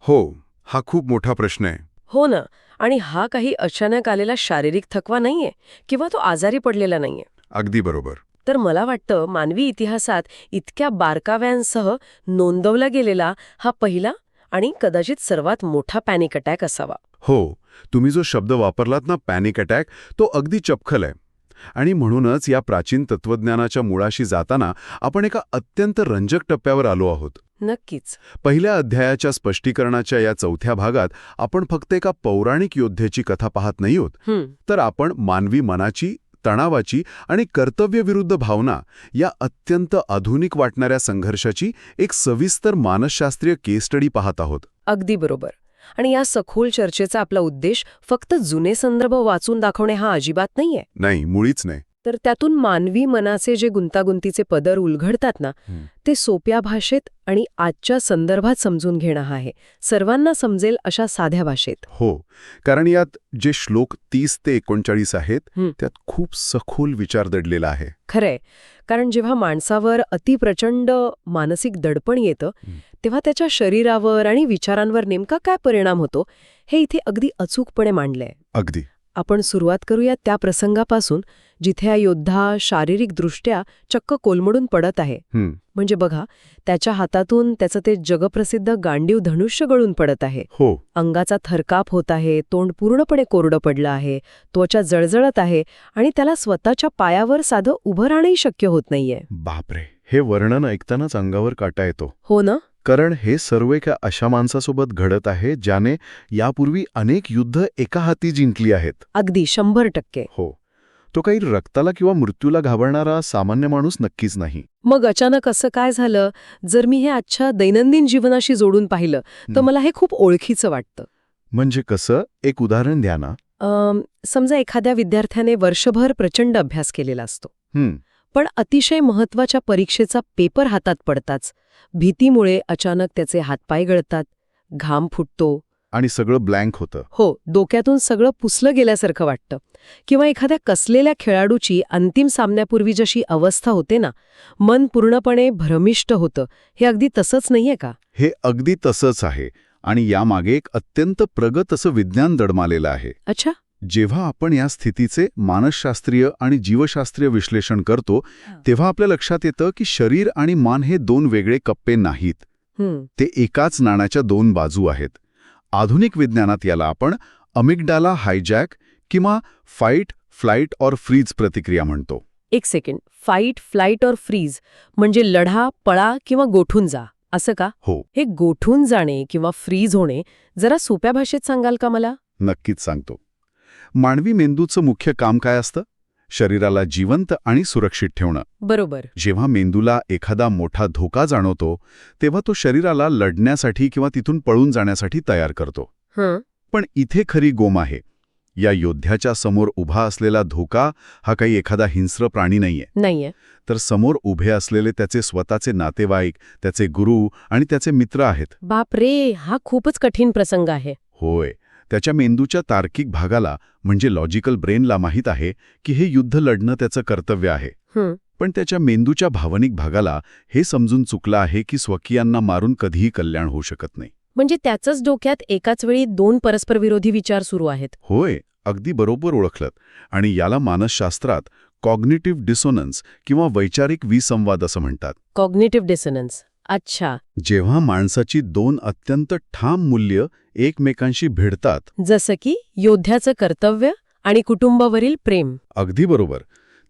हो, हा खूप मोठा प्रश्न आहे. हो ना. आणि हा काही अचानक आलेला शारीरिक थकवा नाहीये किंवा तो आजारी पडलेला नाहीये. अगदी बरोबर. तर मला वाटतं मानवी इतिहासात इतक्या बारकाव्यांसह नोंदवला गेलेला हा पहिला आणि कदाचित सर्वात मोठा पॅनिक अटॅक असावा. हो, तुम्ही जो शब्द वापरलात ना, पॅनिक अटॅक, तो अगदी चपखल आहे. आणि म्हणूनच या प्राचीन तत्वज्ञानाच्या मुळाशी जाताना आपण एका अत्यंत रंजक टप्प्यावर आलो आहोत. नक्कीच. पहिल्या अध्यायाच्या स्पष्टीकरणाच्या या चौथ्या भागात आपण फक्त एका पौराणिक योद्धेची कथा पाहत नाही आहोत, तर आपण मानवी मनाची, तणावाची आणि कर्तव्यविरुद्ध भावना या अत्यंत आधुनिक वाटणाऱ्या संघर्षाची एक सविस्तर मानसशास्त्रीय केस स्टडी पाहत आहोत. अगदी बरोबर. आणि या सखोल चर्चेचा आपला उद्देश फक्त जुने संदर्भ वाचून दाखवणे हा अजिबात नाहीये. नाही, मुळीच नाही. तर त्यातून मानवी मनाचे जे गुंतागुंतीचे पदर उलगडतात ना ते सोप्या भाषेत आणि आजच्या संदर्भात समजून घेणं आहे. सर्वांना समजेल अशा साध्या भाषेत. हो, कारण यात जे श्लोक 30 ते 39 आहेत त्यात खूप सखोल विचार दडलेला आहे. खरंय, कारण जेव्हा माणसावर अतिप्रचंड मानसिक दडपण येतं तेव्हा त्याच्या शरीरावर आणि विचारांवर नेमका काय परिणाम होतो हे इथे अगदी अचूकपणे मांडलंय. अगदी. आपण सुरुवात करूया त्या प्रसंगापासून जिथे हा योद्धा शारीरिकदृष्ट्या चक्क कोलमडून पडत आहे. म्हणजे बघा, त्याच्या हातातून त्याचं ते जगप्रसिद्ध गांडीव धनुष्य गळून पडत आहे. हो. अंगाचा थरकाप होत आहे, तोंड पूर्णपणे कोरडं पडलं आहे, त्वचा जळजळत आहे आणि त्याला स्वतःच्या पायावर साधं उभं राहणंही शक्य होत नाहीये. बापरे, हे वर्णन ऐकतानाच अंगावर काटा येतो. हो ना. कारण हे सर्व एका अशा माणसासोबत घडत आहे ज्याने यापूर्वी अनेक युद्ध एका हाती जिंकली आहेत. अगदी 100%. हो, तो काही रक्ताला किंवा मृत्यूला घाबरणारा सामान्य माणूस नक्कीच नाही. मग अचानक असं काय झालं? जर मी हे आजच्या दैनंदिन जीवनाशी जोडून पाहिलं तर मला हे खूप ओळखीचं वाटतं. म्हणजे कसं? एक उदाहरण द्या ना. समजा एखाद्या विद्यार्थ्याने वर्षभर प्रचंड अभ्यास केलेला असतो, पण अतिशय महत्वाच्या परीक्षेचा पेपर हातात पडताच भीतीमुळे अचानक त्याचे हातपाय गळतात, घाम फुटतो आणि सगळं ब्लँक होतं. हो, डोक्यातून सगळं पुसलं गेल्यासारखं वाटतं. किंवा एखाद्या कसलेल्या खेळाडूची अंतिम सामन्यापूर्वी जशी अवस्था होते ना, मन पूर्णपणे भ्रमिष्ट होतं. हे अगदी तसंच नाहीये का? हे अगदी तसंच आहे आणि यामागे एक अत्यंत प्रगत असं विज्ञान दडमालेलं आहे. अच्छा. जेव्हा आपण या स्थितीचे मानसशास्त्रीय आणि जीवशास्त्रीय विश्लेषण करतो तेव्हा आपल्या लक्षात येतं की शरीर आणि मान हे दोन वेगळे कप्पे नाहीत. ते एकाच नाण्याच्या दोन बाजू आहेत. आधुनिक विज्ञानात याला आपण अमिगडाला हायजॅक किंवा फाईट, फ्लाईट और फ्रीज प्रतिक्रिया म्हणतो. एक सेकंड. फाईट, फ्लाईट और फ्रीज म्हणजे लढा, पळा किंवा गोठून जा, असं का? हो. हे गोठून जाणे किंवा फ्रीज होणे जरा सोप्या भाषेत सांगाल का मला? नक्कीच सांगतो. मानवी मेंदूचं मुख्य काम काय असतं? शरीराला जिवंत आणि सुरक्षित ठेवणं. बरोबर. जेव्हा मेंदूला एखादा मोठा धोका जाणवतो तेव्हा तो शरीराला लढण्यासाठी किंवा तिथून पळून जाण्यासाठी तयार करतो. पण इथे खरी गोम आहे. या योद्ध्याच्या समोर उभा असलेला धोका हा काही एखादा हिंस्र प्राणी नाहीये, तर समोर उभे असलेले त्याचे स्वतःचे नातेवाईक, त्याचे गुरु आणि त्याचे मित्र आहेत. बापरे, हा खूपच कठीण प्रसंग आहे. होय. त्याच्या मेंदूच्या तार्किक भागाला म्हणजे लॉजिकल ब्रेनला माहीत आहे की हे युद्ध लढणं त्याचं कर्तव्य आहे. पण त्याच्या मेंदूच्या भावनिक भागाला हे समजून चुकलं आहे की स्वकीयांना मारून कधीही कल्याण होऊ शकत नाही. म्हणजे त्याचंच डोक्यात एकाच वेळी दोन परस्परविरोधी विचार सुरू आहेत. होय, अगदी बरोबर ओळखलं. आणि याला मानसशास्त्रात कॉग्निटिव्ह डिसोनन्स किंवा वैचारिक विसंवाद असं म्हणतात. कॉग्निटिव्ह डिसोनन्स. अच्छा. जेव्हा माणसाची दोन अत्यंत ठाम मूल्य एकमेकांशी भिडतात. जसं की योद्ध्याचं कर्तव्य आणि कुटुंबावरील प्रेम. अगदी बरोबर.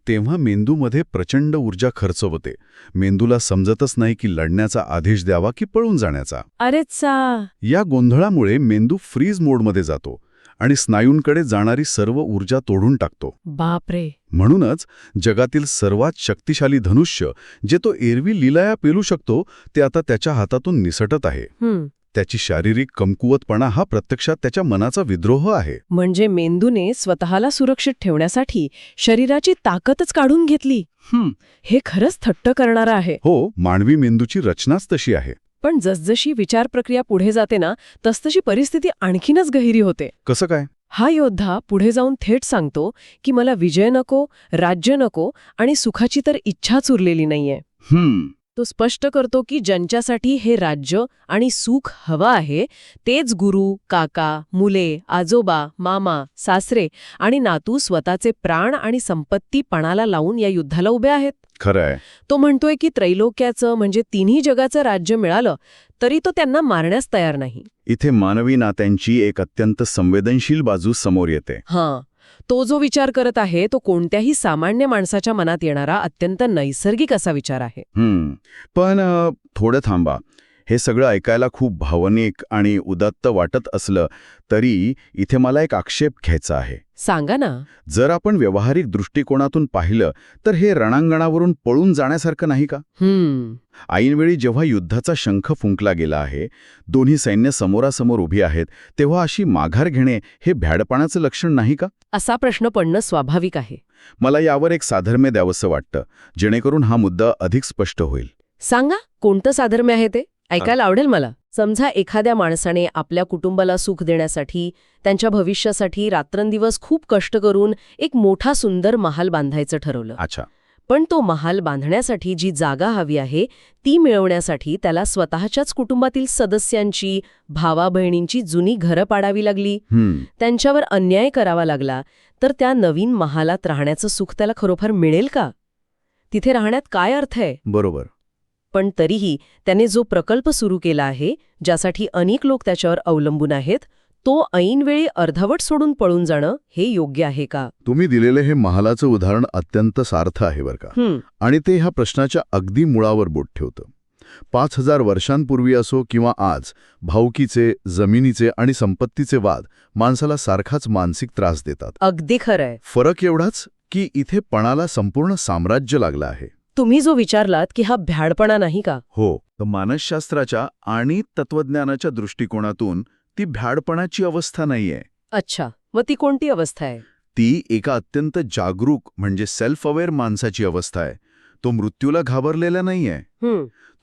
तेव्हा मेंदूमध्ये प्रचंड ऊर्जा खर्च होते. मेंदूला समजतच नाही की लढण्याचा आदेश द्यावा की पळून जाण्याचा. अरेच्चा. या गोंधळामुळे मेंदू फ्रीज मोडमध्ये जातो आणि स्नायूंकडे जाणारी सर्व ऊर्जा तोडून टाकतो. बापरे. म्हणूनच जगातील सर्वात शक्तिशाली धनुष्य जे तो एरवी लिलाया पेलू शकतो ते आता त्याच्या हातातून निसटत आहे. त्याची शारीरिक कमकुवतपणा हा प्रत्यक्षात त्याच्या मनाचा विद्रोह आहे. म्हणजे मेंदूने स्वतःला सुरक्षित ठेवण्यासाठी शरीराची ताकदच काढून घेतली. हे खरंच थट्ट करणारं आहे. हो, मानवी मेंदूची रचनाच तशी आहे. पण जसजशी विचार प्रक्रिया पुढे जाते ना तसतशी परिस्थिती आणखीनच गहिरी होते. कसं काय? हा योद्धा पुढे जाऊन थेट सांगतो की मला विजय नको, राज्य नको आणि सुखाची तर इच्छाच उरलेली नाहीये. तो स्पष्ट करतो की ज्यांच्यासाठी हे राज्य आणि सुख हवं आहे तेच गुरु, काका, मुले, आजोबा, मामा, सासरे आणि नातू स्वतःचे प्राण आणि संपत्ती पणाला लावून या युद्धाला उभे आहेत. खरं आहे. तो म्हणतोय की त्रैलोक्याचं म्हणजे तिन्ही जगाचं राज्य मिळालं तरी तो त्यांना मारण्यास तयार नाही. इथे मानवी नात्यांची एक अत्यंत संवेदनशील बाजू समोर येते. तो जो विचार करत आहे तो कोणत्याही सामान्य माणसाच्या मनात येणारा अत्यंत नैसर्गिक असा विचार आहे. पण थोडं थांबा. हे सगळं ऐकायला खूप भावनिक आणि उदात्त वाटत असलं तरी इथे मला एक आक्षेप घ्यायचा आहे. सांगा ना. जर आपण व्यावहारिक दृष्टिकोनातून पाहिलं तर हे रणांगणावरून पळून जाण्यासारखं नाही का? ऐनवेळी जेव्हा युद्धाचा शंख फुंकला गेला आहे, दोन्ही सैन्य समोरासमोर उभी आहेत, तेव्हा अशी माघार घेणे हे भ्याडपणाचं लक्षण नाही का? असा प्रश्न पडणं स्वाभाविक आहे. मला यावर एक साधर्म्य द्यावंसं वाटतं, जेणेकरून हा मुद्दा अधिक स्पष्ट होईल. सांगा, कोणतं साधर्म्य आहे ते? ऐकायला आवडेल मला. समजा एखाद्या माणसाने आपल्या कुटुंबाला सुख देण्यासाठी, त्यांच्या भविष्यासाठी रात्रंदिवस खूप कष्ट करून एक मोठा सुंदर महाल बांधायचं ठरवलं. अच्छा. पण तो महाल बांधण्यासाठी जी जागा हवी आहे ती मिळवण्यासाठी त्याला स्वतःच्याच कुटुंबातील सदस्यांची, भावा-बहिणींची जुनी घरं पाडावी लागली, त्यांच्यावर अन्याय करावा लागला, तर त्या नवीन महालात राहण्याचं सुख त्याला खरोखर मिळेल का? तिथे राहण्यात काय अर्थ आहे? बरोबर. पण तरीही त्याने जो प्रकल्प सुरू केला आहे, ज्यासाठी अनेक लोक त्याच्यावर अवलंबून आहेत, तो ऐनवेळी अर्धवट सोडून पळून जाणं हे योग्य आहे का? तुम्ही दिलेले हे महालाचं उदाहरण अत्यंत सार्थ आहे बरं का. आणि ते ह्या प्रश्नाच्या अगदी मुळावर बोट ठेवतं. 5000 वर्षांपूर्वी असो किंवा आज, भावकीचे, जमिनीचे आणि संपत्तीचे वाद माणसाला सारखाच मानसिक त्रास देतात. अगदी खरंय. फरक एवढाच की इथे पणाला संपूर्ण साम्राज्य लागलं आहे. तुम्ही जो विचारलात की हा भ्याडपणा नाही का? हो. मानसशास्त्राच्या आणि तत्वज्ञानाच्या दृष्टिकोनातून ती भ्याडपणाची अवस्था नाहीये. अच्छा, मग ती कोणती अवस्था आहे? ती एका अत्यंत जागरूक म्हणजे सेल्फ अवेअर माणसाची अवस्था आहे. तो मृत्यूला घाबरलेला नाहीये.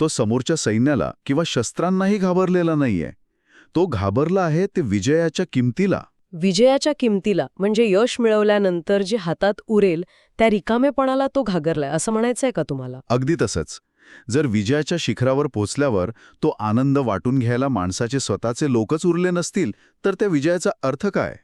तो समोरच्या सैन्याला किंवा शस्त्रांनाही घाबरलेला नाहीये. तो घाबरला आहे ते विजयाच्या किमतीला. विजयाच्या किमतीला म्हणजे यश मिळवल्यानंतर जे हातात उरेल त्या रिकामेपणाला तो घागरलाय असं म्हणायचंय का तुम्हाला? अगदी तसंच. जर विजयाच्या शिखरावर पोचल्यावर तो आनंद वाटून घ्यायला माणसाचे स्वतःचे लोकच उरले नसतील तर त्या विजयाचा अर्थ काय?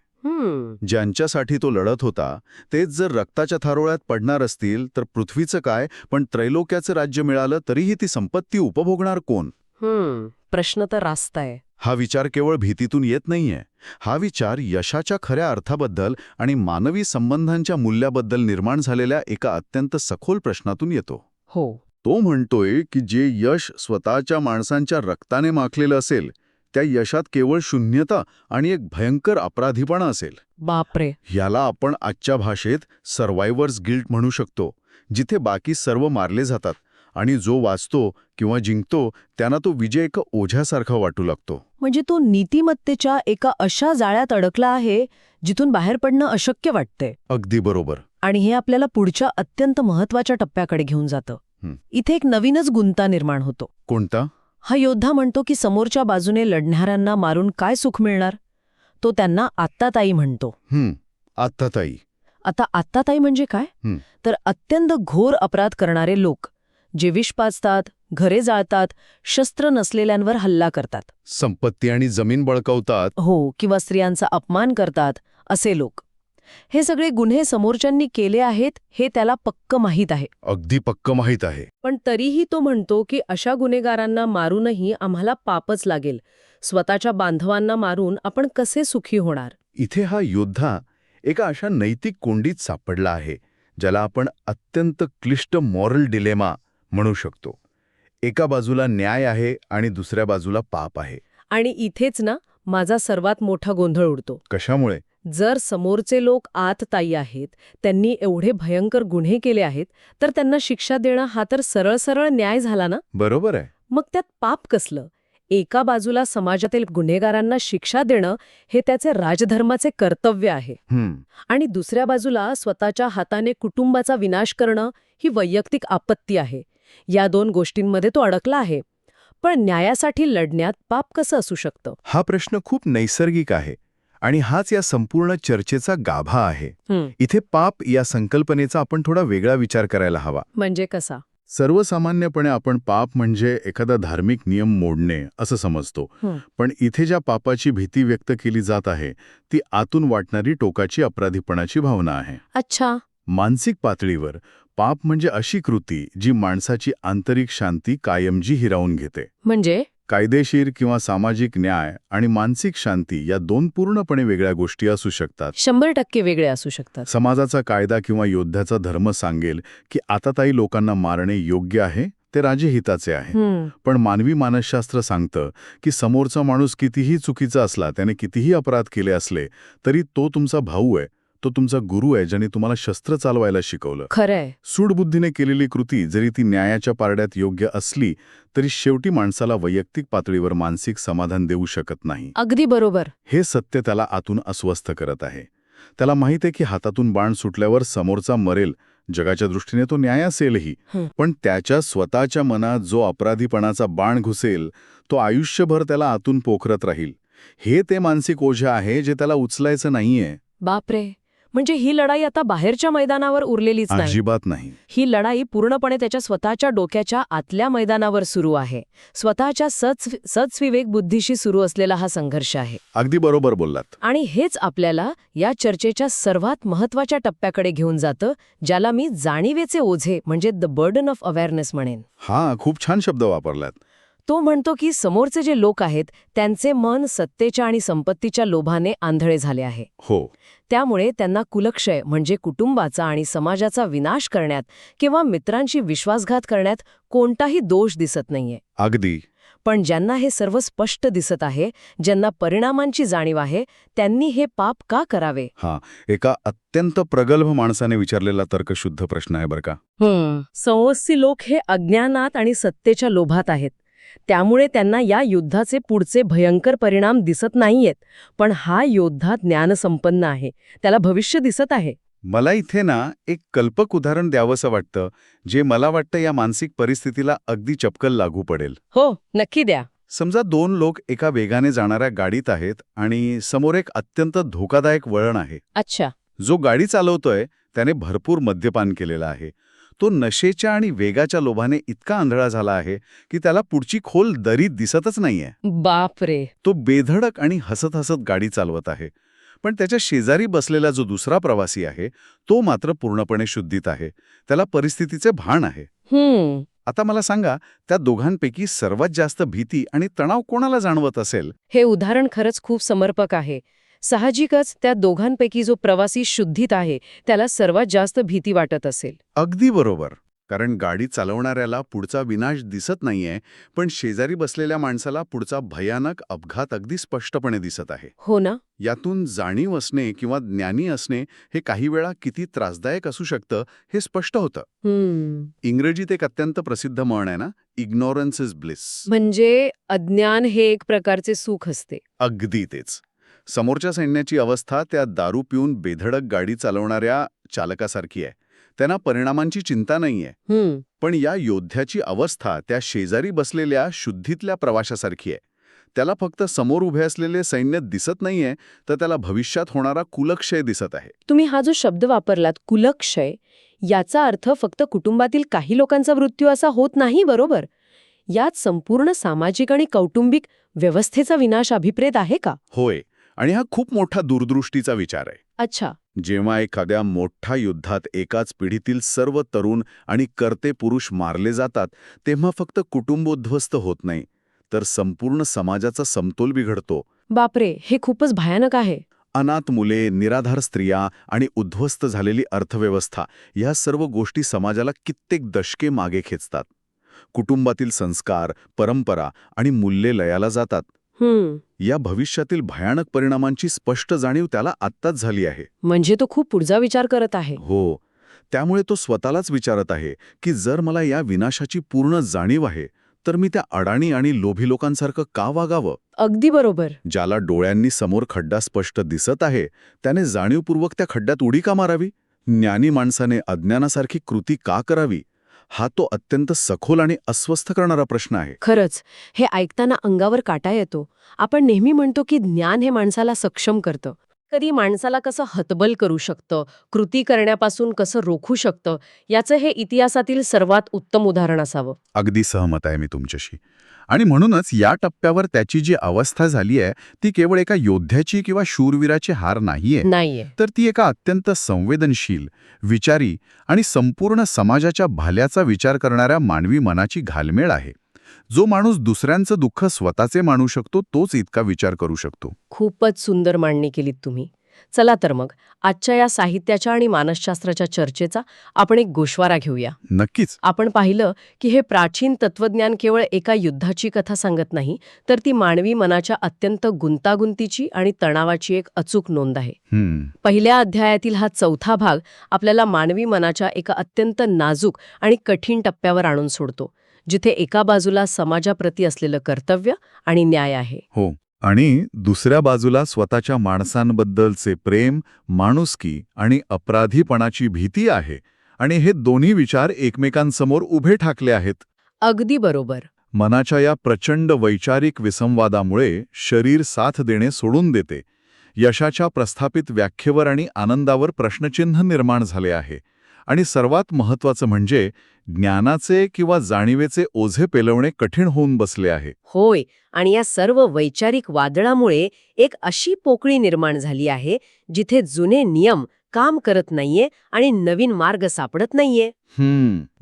ज्यांच्यासाठी तो लढत होता तेच जर रक्ताच्या थारोळ्यात पडणार असतील तर पृथ्वीचं काय, पण त्रैलोक्याचं राज्य मिळालं तरीही ती संपत्ती उपभोगणार कोण? प्रश्न तर रास्त आहे. हा विचार केवळ भीतीतून येत नाहीये. हा विचार यशाच्या खऱ्या अर्थाबद्दल आणि मानवी संबंधांच्या मूल्याबद्दल निर्माण झालेल्या एका अत्यंत सखोल प्रश्नातून येतो. हो. तो म्हणतोय की जे यश स्वतःच्या माणसांच्या रक्ताने माखलेलं असेल त्या यशात केवळ शून्यता आणि एक भयंकर अपराधीपणा असेल. बापरे. याला आपण आजच्या भाषेत सर्व्हायव्हर्स गिल्ट म्हणू शकतो, जिथे बाकी सर्व मारले जातात आणि जो वाचतो किंवा जिंकतो त्यांना तो विजय एका ओझ्यासारखा वाटू लागतो. म्हणजे तो नीतिमत्तेच्या एका अशा जाळ्यात अडकला आहे जिथून बाहेर पडणं अशक्य वाटतंय. अगदी बरोबर. आणि हे आपल्याला पुढच्या अत्यंत महत्वाच्या टप्प्याकडे घेऊन जातं. इथे एक नवीनच गुंता निर्माण होतो. कोणता? हा योद्धा म्हणतो की समोरच्या बाजूने लढणाऱ्यांना मारून काय सुख मिळणार? तो त्यांना आत्ताताई म्हणतो. आत्ताताई. आता आत्ताताई म्हणजे काय? तर अत्यंत घोर अपराध करणारे लोक, जे विष पाजतात, घरे जाळतात, शस्त्र नसलेल्यांवर हल्ला करतात, संपत्ती आणि जमीन बळकावतात, हो, किंवा स्त्रियांचा अपमान करतात, असे लोक. हे सगळे गुन्हे समोरच्यांनी केले आहेत हे त्याला पक्क माहीत आहे. अगदी पक्क माहीत आहे. पण तरीही तो म्हणतो की अशा गुन्हेगारांना मारूनही आम्हाला पापच लागेल. स्वतःच्या बांधवांना मारून आपण कसे सुखी होणार? इथे हा योद्धा एका अशा नैतिक कोंडीत सापडला आहे ज्याला आपण अत्यंत क्लिष्ट मॉरल डिलेमा म्हणू शकतो. एका बाजूला न्याय आहे आणि दुसऱ्या बाजूला पाप आहे. आणि इथेच ना माझा सर्वात मोठा गोंधळ उडतो. कशामुळे? जर समोरचे लोक आतताई आहेत, त्यांनी एवढे भयंकर गुन्हे केले आहेत, तर त्यांना शिक्षा देणं हा तर सरळ सरळ न्याय झाला ना? बरोबर आहे. मग त्यात पाप कसलं? एका बाजूला समाजातील गुन्हेगारांना शिक्षा देणं हे त्याचे राजधर्माचे कर्तव्य आहे, आणि दुसऱ्या बाजूला स्वतःच्या हाताने कुटुंबाचा विनाश करणं ही वैयक्तिक आपत्ती आहे. या दोन गोष्टींमध्ये तो अडकला आहे. पण न्यायासाठी लढण्यात पाप कसं असू शकतं? हा प्रश्न खूप नैसर्गिक आहे आणि हाच या संपूर्ण चर्चेचा गाभा आहे. इथे पाप या संकल्पनेचा आपण थोडा वेगळा विचार करायला हवा. म्हणजे कसा? सर्वसामान्यपणे आपण पाप म्हणजे एखादा धार्मिक नियम मोडणे असं समजतो, पण इथे ज्या पापाची भीती व्यक्त केली जात आहे ती आतून वाटणारी टोकाची अपराधीपणाची भावना आहे. अच्छा. मानसिक पातळीवर पाप म्हणजे अशी कृती जी माणसाची आंतरिक शांती कायमची हिरावून घेते. म्हणजे कायदेशीर किंवा सामाजिक न्याय आणि मानसिक शांती या दोन पूर्णपणे वेगळ्या गोष्टी असू शकतात. 100% वेगळे असू शकतात. समाजाचा कायदा किंवा योद्ध्याचा धर्म सांगेल की आताताई लोकांना मारणे योग्य आहे ते राजहिताचे आहे. पण मानवी मानसशास्त्र सांगतं की समोरचा माणूस कितीही चुकीचा असला, त्याने कितीही अपराध केले असले, तरी तो तुमचा भाऊ आहे, तो तुमचा गुरु आहे, ज्याने तुम्हाला शस्त्र चालवायला शिकवलं. खरंय. सूडबुद्धीने केलेली कृती जरी ती न्यायाच्या पारड्यात योग्य असली, तरी शेवटी माणसाला वैयक्तिक पातळीवर मानसिक समाधान देऊ शकत नाही. अगदी बरोबर. हे सत्य त्याला आतून अस्वस्थ करत आहे. त्याला माहित आहे की हातातून बाण सुटल्यावर समोरचा मरेल, जगाच्या दृष्टीने तो न्याय असेलही, पण त्याच्या स्वतःच्या मनात जो अपराधीपणाचा बाण घुसेल, तो आयुष्यभर त्याला आतून पोखरत राहील. हे ते मानसिक ओझे आहे जे त्याला उचलायचं नाहीये. बापरे. म्हणजे ही लढाई आता बाहेरच्या मैदानावर उरलेलीच नाही. अजिबात नाही. ही लढाई पूर्णपणे त्याच्या स्वतःच्या डोक्याच्या आतल्या मैदानावर सुरू आहे. स्वतःच्या सद्विवेक बुद्धीशी सुरू असलेला हा संघर्ष आहे. अगदी बरोबर बोललात. आणि हेच आपल्याला या चर्चेच्या सर्वात महत्वाच्या टप्प्याकडे घेऊन जातं, ज्याला मी जाणीवेचे ओझे म्हणजे द बर्डन ऑफ अवेअरनेस म्हणेन. हा, खूप छान शब्द वापरलात. तो म्हणतो की समोरचे जे लोक आहेत त्यांचे मन सत्तेच्या आणि संपत्तीच्या लोभाने आंधळे झाले आहे. हो. त्यामुळे त्यांना कुलक्षय म्हणजे कुटुंबाचा आणि समाजाचा विनाश करण्यात किंवा मित्रांशी विश्वासघात करण्यात कोणताही दोष दिसत नाहीये. अगदी. पण ज्यांना हे सर्व स्पष्ट दिसत आहे, ज्यांना परिणामांची जाणीव आहे, त्यांनी हे पाप का करावे? हा, एका अत्यंत प्रगल्भ माणसाने विचारलेला तर्कशुद्ध प्रश्न आहे बरं का. संवत्सी लोक हे अज्ञानात आणि सत्तेच्या लोभात आहेत. त्यामुळे त्यांना या युद्धाचे पुढचे भयंकर परिणाम दिसत नाहीयेत. पण हा योद्धा ज्ञानसंपन्न आहे, त्याला भविष्य दिसत आहे. मला इथे ना एक कल्पक उदाहरण द्यावंसं वाटतं, जे मला वाटतं या मानसिक परिस्थितीला अगदी चपकल लागू पडेल. हो, नक्की द्या. समजा दोन लोक एका वेगाने जाणाऱ्या गाडीत आहेत आणि समोर एक अत्यंत धोकादायक वळण आहे. अच्छा. जो गाडी चालवतोय त्याने भरपूर मद्यपान केलेला आहे. तो नशेच्या आणि वेगाच्या लोभाने इतका आंधळा झाला आहे की त्याला पुढची खोल दरी दिसतच नाहीये. बापरे. तो बेधडक आणि हसत हसत गाडी चालवत आहे. पण त्याच्या शेजारी बसलेला जो दुसरा प्रवासी आहे, तो मात्र पूर्णपणे शुद्धीत आहे. त्याला परिस्थितीचे भान आहे. आता मला सांगा, त्या दोघांपैकी सर्वात जास्त भीती आणि तणाव कोणाला जाणवत असेल? हे उदाहरण खरंच खूप समर्पक आहे. साहजिकच त्या दोघांपैकी जो प्रवासी शुद्धीत आहे त्याला सर्वात जास्त भीती वाटत असेल. अगदी बरोबर. कारण गाडी चालवणाऱ्याला पुढचा विनाश दिसत नाहीये, पण शेजारी बसलेल्या माणसाला पुढचा भयानक अपघात अगदी स्पष्टपणे दिसत आहे. हो ना. यातून जाणीव असणे किंवा ज्ञानी असणे हे काही वेळा किती त्रासदायक असू शकतं हे स्पष्ट होतं. इंग्रजीत एक अत्यंत प्रसिद्ध म्हण आहे ना, इग्नोरन्स इज ब्लिस. म्हणजे अज्ञान हे एक प्रकारचे सुख असते. अगदी तेच. समोरच्या सैन्याची अवस्था त्या दारू पिऊन बेधडक गाडी चालवणाऱ्या चालकासारखी आहे. त्यांना परिणामांची चिंता नाहीये. पण या योद्ध्याची अवस्था त्या शेजारी बसलेल्या शुद्धीतल्या प्रवाशासारखी आहे. त्याला फक्त समोर उभे असलेले सैन्य दिसत नाहीये, तर त्याला भविष्यात होणारा कुलक्षय दिसत आहे. तुम्ही हा जो शब्द वापरलात कुलक्षय, याचा अर्थ फक्त कुटुंबातील काही लोकांचा मृत्यू असा होत नाही, बरोबर? यात संपूर्ण सामाजिक आणि कौटुंबिक व्यवस्थेचा विनाश अभिप्रेत आहे का? होय. आणि हा खूप मोठा दूरदृष्टीचा विचार आहे. अच्छा. जेव्हा एखाद्या मोठ्या युद्धात एकाच पिढीतील सर्व तरुण आणि कर्ते पुरुष मारले जातात, तेव्हा फक्त कुटुंब उद्ध्वस्त होत नाही, तर संपूर्ण समाजाचा समतोल बिघडतो. बापरे, हे खूपच भयानक आहे. अनाथ मुले, निराधार स्त्रिया आणि उद्ध्वस्त झालेली अर्थव्यवस्था, या सर्व गोष्टी समाजाला कित्येक दशके मागे खेचतात. कुटुंबातील संस्कार, परंपरा आणि मूल्ये लयाला जातात. या भविष्यातील भयानक परिणामांची स्पष्ट जाणीव त्याला आत्ताच झाली आहे. म्हणजे तो खूप पुढचा विचार करत आहे. हो. त्यामुळे तो स्वतःलाच विचारत आहे की जर मला या विनाशाची पूर्ण जाणीव आहे, तर मी त्या अडाणी आणि लोभी लोकांसारखं का वागावं? अगदी बरोबर. ज्याला डोळ्यांनी समोर खड्डा स्पष्ट दिसत आहे, त्याने जाणीवपूर्वक त्या खड्ड्यात उडी का मारावी? ज्ञानी माणसाने अज्ञानासारखी कृती का करावी? हा तो अत्यंत सखोल आणि अस्वस्थ करणारा प्रश्न आहे. खरंच, हे ऐकताना अंगावर काटा येतो. आपण नेहमी म्हणतो की ज्ञान हे माणसाला सक्षम करतं. कधी माणसाला कसं हतबल करू शकतं, कृती करण्यापासून कसं रोखू शकतं, याचं हे इतिहासातील सर्वात उत्तम उदाहरण असावं. अगदी सहमत आहे मी तुमच्याशी. आणि म्हणूनच या टप्प्यावर त्याची जी अवस्था झाली आहे, ती केवळ एका योद्ध्याची किंवा शूरवीराची हार नाहीये, तर ती एका अत्यंत संवेदनशील, विचारी आणि संपूर्ण समाजाच्या भल्याचा विचार करणाऱ्या मानवी मनाची घालमेळ आहे. जो माणूस दुसऱ्यांचं दुःख स्वतःचे मानू शकतो, तोच इतका विचार करू शकतो. खूपच सुंदर मांडणी केलीत तुम्ही. चला तर मग आजच्या या साहित्याच्या आणि मानसशास्त्राच्या चर्चेचा आपण एक गोषवारा घेऊया. नक्कीच. आपण पाहिलं की हे प्राचीन तत्वज्ञान केवळ एका युद्धाची कथा सांगत नाही, तर ती मानवी मनाच्या अत्यंत गुंतागुंतीची आणि तणावाची एक अचूक नोंद आहे. पहिल्या अध्यायातील हा चौथा भाग आपल्याला मानवी मनाच्या एका अत्यंत नाजूक आणि कठीण टप्प्यावर आणून सोडतो, जिथे एका बाजूला समाजाप्रती असलेलं कर्तव्य आणि न्याय आहे. हो. आणि दुसऱ्या बाजूला स्वतःच्या माणसांबद्दलचे प्रेम, माणुसकी आणि अपराधीपणाची भीती आहे. आणि हे दोन्ही विचार एकमेकांसमोर उभे ठाकले आहेत. अगदी बरोबर. मनाच्या या प्रचंड वैचारिक विसंवादामुळे शरीर साथ देणे सोडून देते. यशाच्या प्रस्थापित व्याख्येवर आणि आनंदावर प्रश्नचिन्ह निर्माण झाले आहे. आणि सर्वात महत्त्वाचं म्हणजे ज्ञानाचे किंवा जाणीवेचे ओझे पेलवणे कठीण होऊन बसले आहे. होय, आणि या सर्व वैचारिक वादळामुळे एक अशी पोकळी निर्माण झाली आहे जिथे जुने नियम काम करत नाहीये आणि नवीन मार्ग सापडत नाहीये.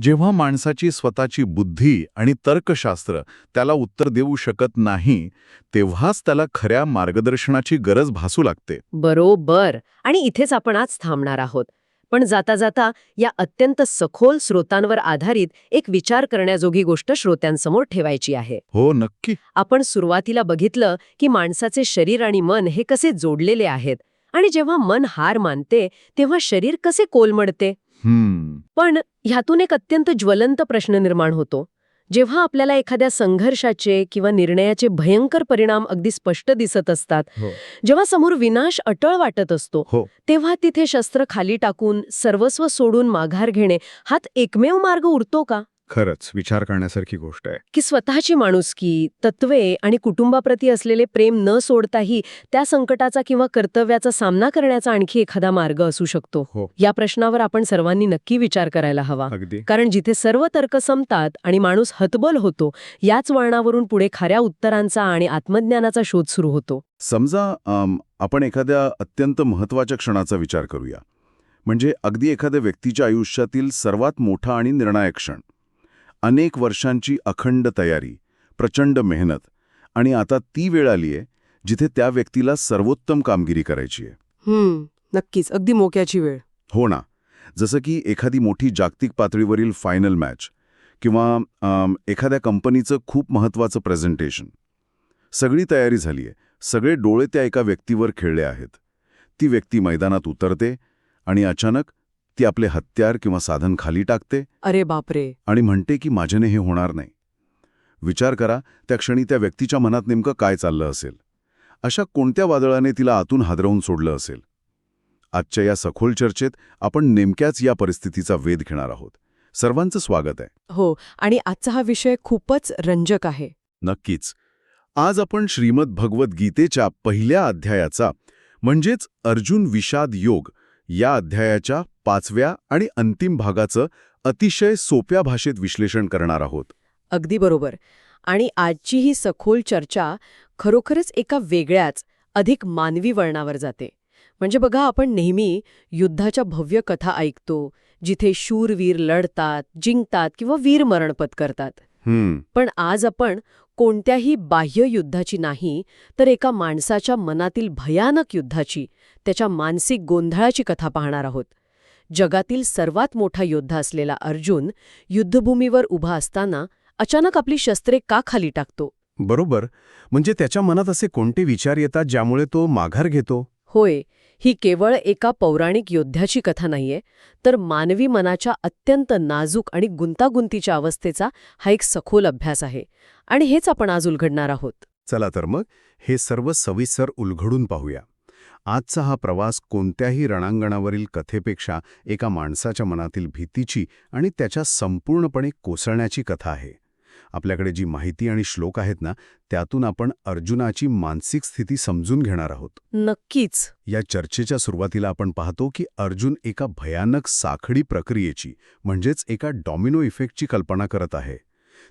जेव्हा माणसाची स्वतःची बुद्धी आणि तर्कशास्त्र त्याला उत्तर देऊ शकत नाही, तेव्हाच त्याला खऱ्या मार्गदर्शनाची गरज भासू लागते. बरोबर. आणि इथेच आपण आज थांबणार आहोत. पण जाता जाता या अत्यंत सखोल स्रोतांवर आधारित एक विचार करण्याजोगी गोष्ट श्रोत्यांसमोर ठेवायची आहे. हो, नक्की. आपण सुरुवातीला बघितलं की माणसाचे शरीर आणि मन हे कसे जोडलेले आहेत, आणि जेव्हा मन हार मानते तेव्हा शरीर कसे कोलमडते. पण ह्यातून एक अत्यंत ज्वलंत प्रश्न निर्माण होतो. जेव्हा आपल्याला एखाद्या संघर्षाचे किंवा निर्णयाचे भयंकर परिणाम अगदी स्पष्ट दिसत असतात, जेव्हा समोर विनाश अटळ वाटत असतो, तेव्हा तिथे शस्त्र खाली टाकून सर्वस्व सोडून माघार घेणे हाच एकमेव मार्ग उरतो का? खरंच विचार करण्यासारखी गोष्ट आहे. की स्वतःची माणुसकी, तत्वे आणि कुटुंबाप्रती असलेले प्रेम न सोडताही त्या संकटाचा किंवा कर्तव्याचा सामना करण्याचा आणखी एखादा मार्ग असू शकतो. या प्रश्नावर आपण सर्वांनी नक्की विचार करायला हवा. कारण जिथे सर्व तर्क संपतात आणि माणूस हतबल होतो, याच वळणावरून पुढे खऱ्या उत्तरांचा आणि आत्मज्ञानाचा शोध सुरू होतो. समजा आपण एखाद्या अत्यंत महत्त्वाच्या क्षणाचा विचार करूया. म्हणजे अगदी एखाद्या व्यक्तीच्या आयुष्यातील सर्वात मोठा आणि निर्णायक क्षण. अनेक वर्षांची अखंड तयारी, प्रचंड मेहनत, आणि आता ती वेळ आलीये जिथे त्या व्यक्तीला सर्वोत्तम कामगिरी करायची आहे. नक्कीच, अगदी मोक्याची वेळ. हो ना. जसं की एखादी मोठी जागतिक पातळीवरील फायनल मॅच किंवा एखाद्या कंपनीचं खूप महत्त्वाचं प्रेझेंटेशन. सगळी तयारी झालीये, सगळे डोळे त्या एका व्यक्तीवर खेळले आहेत. ती व्यक्ती मैदानात उतरते आणि अचानक ती आपले हत्यार किंवा साधन खाली टाकते. अरे बापरे. आणि म्हणते की माझ्याने हे होणार नाही. विचार करा, त्या क्षणी त्या व्यक्तीच्या मनात नेमकं काय चाललं असेल. अशा कोणत्या वादळाने तिला आतून हादरवून सोडलं असेल. आजच्या या सखोल चर्चेत आपण नेमक्याच या परिस्थितीचा वेध घेणार आहोत. सर्वांचं स्वागत आहे. हो, आणि आजचा हा विषय खूपच रंजक आहे. नक्कीच. आज आपण श्रीमद भगवत गीतेच्या पहिल्या अध्यायाचा म्हणजेच अर्जुन विषाद योग या अध्यायाच्या 5व्या आणि अंतिम भागाचं अतिशय सोप्या भाषेत विश्लेषण करणार आहोत. अगदी बरोबर. आणि आजची ही सखोल चर्चा खरोखरच एका वेगळ्याच, अधिक मानवी वळणावर जाते. म्हणजे बघा, आपण नेहमी युद्धाच्या भव्य कथा ऐकतो, जिथे शूरवीर लढतात, जिंकतात किंवा वीरमरण पत्करतात. पण आज आपण कोणत्याही बाह्य युद्धाची नाही, तर एका माणसाच्या मनातील भयानक युद्धाची, त्याच्या मानसिक गोंधळाची कथा पाहणार आहोत. जगातील सर्वात मोठा योद्धा असलेला अर्जुन युद्धभूमीवर उभा असताना अचानक आपली शस्त्रे का खाली टाकतो? बरोबर. म्हणजे त्याच्या मनात असे कोणते विचार येतात ज्यामुळे तो माघार घेतो? होय, ही केवळ एका पौराणिक योद्ध्याची कथा नाहीये, तर मानवी मनाच्या अत्यंत नाजूक आणि गुंतागुंतीच्या अवस्थेचा हा एक सखोल अभ्यास आहे. आणि हेच आपण आज उलगडणार आहोत. चला तर मग हे सर्व सविस्तर उलगडून पाहूया. आजचा हा प्रवास कोणत्याही रणांगणावरील कथेपेक्षा एका माणसाच्या मनातील भीतीची आणि त्याच्या संपूर्णपणे कोसळण्याची कथा आहे. आपल्याकडे जी माहिती आणि श्लोक आहेत ना, त्यातून आपण अर्जुनाची मानसिक स्थिती समजून घेणार आहोत. नक्कीच. या चर्चेच्या सुरुवातीला आपण पाहतो की अर्जुन एका भयानक साखळी प्रक्रियेची म्हणजेच एका डॉमिनो इफेक्टची कल्पना करत आहे.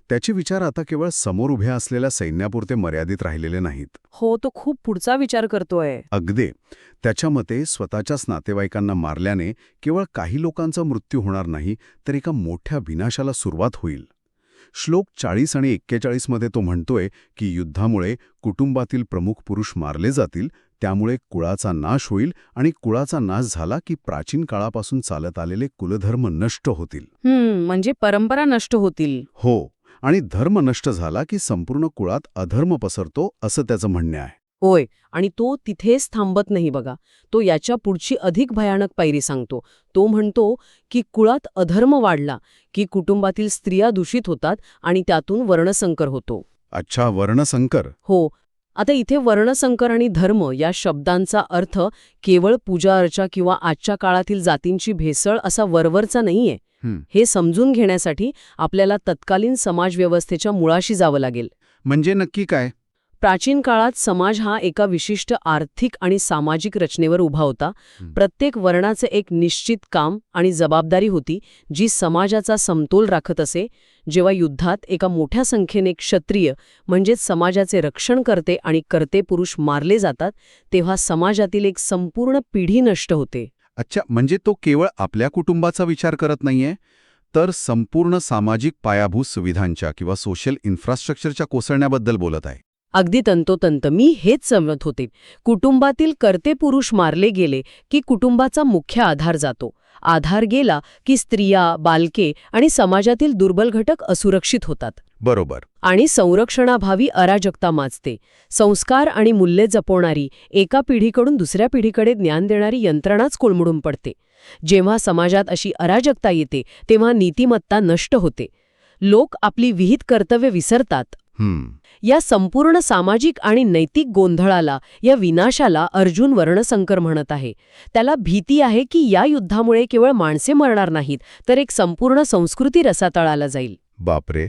त्याचे विचार आता केवळ समोर उभ्या असलेल्या सैन्यापुरते मर्यादित राहिलेले नाहीत. हो, तो खूप पुढचा विचार करतोय. अगदी. त्याच्या मते स्वतःच्याच नातेवाईकांना मारल्याने केवळ काही लोकांचा मृत्यू होणार नाही, तर एका मोठ्या विनाशाला सुरुवात होईल. श्लोक 40 आणि 41 मध्ये तो म्हणतोय की युद्धामुळे कुटुंबातील प्रमुख पुरुष मारले जातील, त्यामुळे कुळाचा नाश होईल आणि कुळाचा नाश झाला की प्राचीन काळापासून चालत आलेले कुलधर्म नष्ट होतील. म्हणजे परंपरा नष्ट होतील. हो, आणि धर्म नष्ट झाला की संपूर्ण कुळात अधर्म पसरतो असं त्याचं म्हणणे आहे. होय, आणि तो तिथेच थांबत नाही बघा. तो याच्या पुढची अधिक भयानक पायरी सांगतो. तो म्हणतो की कुळात अधर्म वाढला की कुटुंबातील स्त्रिया दूषित होतात आणि त्यातून वर्णसंकर होतो. अच्छा, वर्णसंकर. हो, आता इथे वर्णसंकर आणि धर्म या शब्दांचा अर्थ केवळ पूजा अर्चा किंवा आजच्या काळातील जातींची भेसळ असा वरवरचा नाहीये. हे समजून घेण्यासाठी आपल्याला तत्कालीन समाजव्यवस्थेच्या मुळाशी जावं लागेल. म्हणजे नक्की काय? प्राचीन काळात समाज हा एका विशिष्ट आर्थिक आणि सामाजिक रचनेवर उभा होता. प्रत्येक वर्णाचे एक निश्चित काम आणि जबाबदारी होती जी समाजाचा समतोल राखत असे. जेव्हा युद्धात एका मोठ्या संख्येने क्षत्रिय म्हणजेच समाजाचे रक्षण करते आणि करते पुरुष मारले जातात तेव्हा समाजातील एक संपूर्ण पिढी नष्ट होते. अच्छा, म्हणजे तो केवळ आपल्या कुटुंबाचा विचार करत नाहीये, तर संपूर्ण सामाजिक पायाभूत सुविधांच्या किंवा सोशल इन्फ्रास्ट्रक्चरच्या कोसळण्याबद्दल बोलत आहे. अगदी तंतोतंत मी हेच समजत होते. कुटुंबातील कर्ते पुरुष मारले गेले की कुटुंबाचा मुख्य आधार जातो. आधार गेला की स्त्रिया, बालके आणि समाजातील दुर्बल घटक असुरक्षित होतात. बरोबर. आणि संरक्षणाभावी अराजकता माजते. संस्कार आणि मूल्ये जपवणारी, एका पिढीकडून दुसऱ्या पिढीकडे ज्ञान देणारी यंत्रणाच कोलमडून पडते. जेव्हा समाजात अशी अराजकता येते तेव्हा नीतिमत्ता नष्ट होते. लोक आपली विहित कर्तव्य विसरतात. या संपूर्ण सामाजिक आणि नैतिक गोंधळाला, या विनाशाला अर्जुन वर्णसंकर म्हणत आहे. त्याला भीती आहे की या युद्धामुळे केवळ माणसे मरणार नाहीत, तर एक संपूर्ण संस्कृती रसातळाला जाईल. बापरे,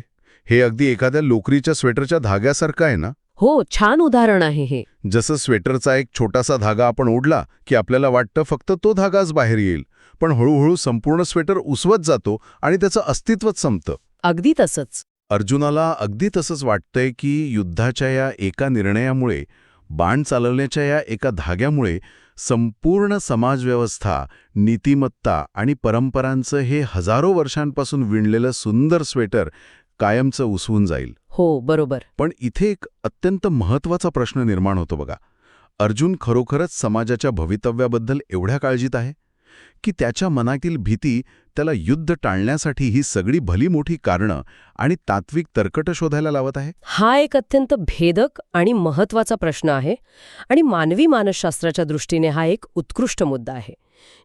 हे अगदी एखाद्या लोकरीच्या स्वेटरच्या धाग्यासारखं आहे ना? हो, छान उदाहरण आहे हे. जसं स्वेटरचा एक छोटासा धागा आपण ओढला की आपल्याला वाटतं फक्त तो धागाच बाहेर येईल, पण हळूहळू संपूर्ण स्वेटर उसवत जातो आणि त्याचं अस्तित्वच संपतं. अगदी तसंच. अर्जुनाला अगदी तसंच वाटतंय की युद्धाच्या या एका निर्णयामुळे, बाण चालवण्याच्या या एका धाग्यामुळे संपूर्ण समाजव्यवस्था, नीतिमत्ता आणि परंपरांचं हे हजारो वर्षांपासून विणलेलं सुंदर स्वेटर कायमचं उसवून जाईल. हो, बरोबर. पण इथे एक अत्यंत महत्त्वाचा प्रश्न निर्माण होतो बघा. अर्जुन खरोखरच समाजाच्या भवितव्याबद्दल एवढ्या काळजीत आहे की त्याच्या मनातील भीती त्याला युद्ध टाळण्यासाठी ही सगळी भली मोठी कारणं आणि तात्विक तर्कट शोधायला लावत आहे? हा एक अत्यंत भेदक आणि महत्वाचा प्रश्न आहे आणि मानवी मानसशास्त्राच्या दृष्टीने हा एक उत्कृष्ट मुद्दा आहे.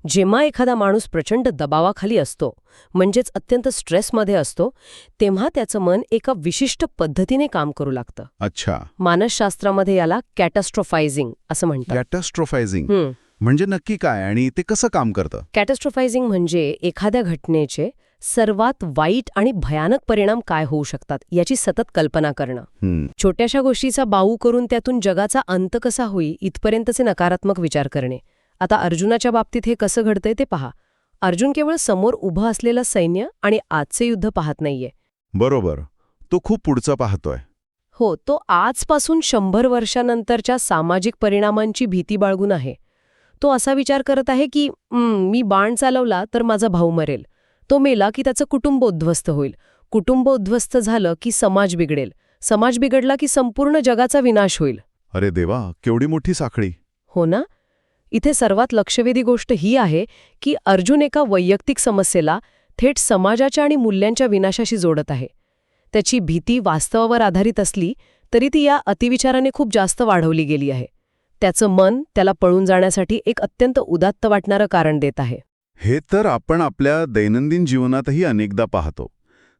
जेव्हा एखादा माणूस प्रचंड दबावाखाली असतो, म्हणजेच अत्यंत स्ट्रेसमध्ये असतो, तेव्हा त्याचं मन एका विशिष्ट पद्धतीने काम करू लागतं. अच्छा, मानसशास्त्रामध्ये याला कॅटास्ट्रोफायझिंग असं म्हणतात. कॅटास्ट्रोफायझिंग म्हणजे नक्की काय आणि ते कसं काम करतं? कॅटास्ट्रोफायझिंग म्हणजे एखाद्या घटनेचे सर्वात वाईट आणि भयानक परिणाम काय होऊ शकतात याची सतत कल्पना करणं. छोट्याशा गोष्टीचा बाऊ करून त्यातून जगाचा अंत कसा होईल इथपर्यंतचे नकारात्मक विचार करणे. आता अर्जुनाच्या बाबतीत हे कसं घडतंय ते पहा. अर्जुन केवळ समोर उभं असलेलं सैन्य आणि आजचे युद्ध पाहत नाहीये. बरोबर, तो खूप पुढचा पाहतोय. हो, तो आजपासून 100 वर्षानंतरच्या सामाजिक परिणामांची भीती बाळगून आहे. तो असा विचार करत आहे की मी बाण चालवला तर माझा भाऊ मरेल, तो मेला की त्याचं कुटुंब उद्ध्वस्त होईल, कुटुंब उद्ध्वस्त झालं की समाज बिघडेल, समाज बिघडला की संपूर्ण जगाचा विनाश होईल. अरे देवा, केवढी मोठी साखळी. हो ना? इथे सर्वात लक्षवेधी गोष्ट ही आहे की अर्जुन एका वैयक्तिक समस्येला थेट समाजाच्या आणि मूल्यांच्या विनाशाशी जोडत आहे. त्याची भीती वास्तवावर आधारित असली तरी ती या अतिविचाराने खूप जास्त वाढवली गेली आहे. त्याचं मन त्याला पळून जाण्यासाठी एक अत्यंत उदात्त वाटणारं कारण देत आहे. हे तर आपण आपल्या दैनंदिन जीवनातही अनेकदा पाहतो.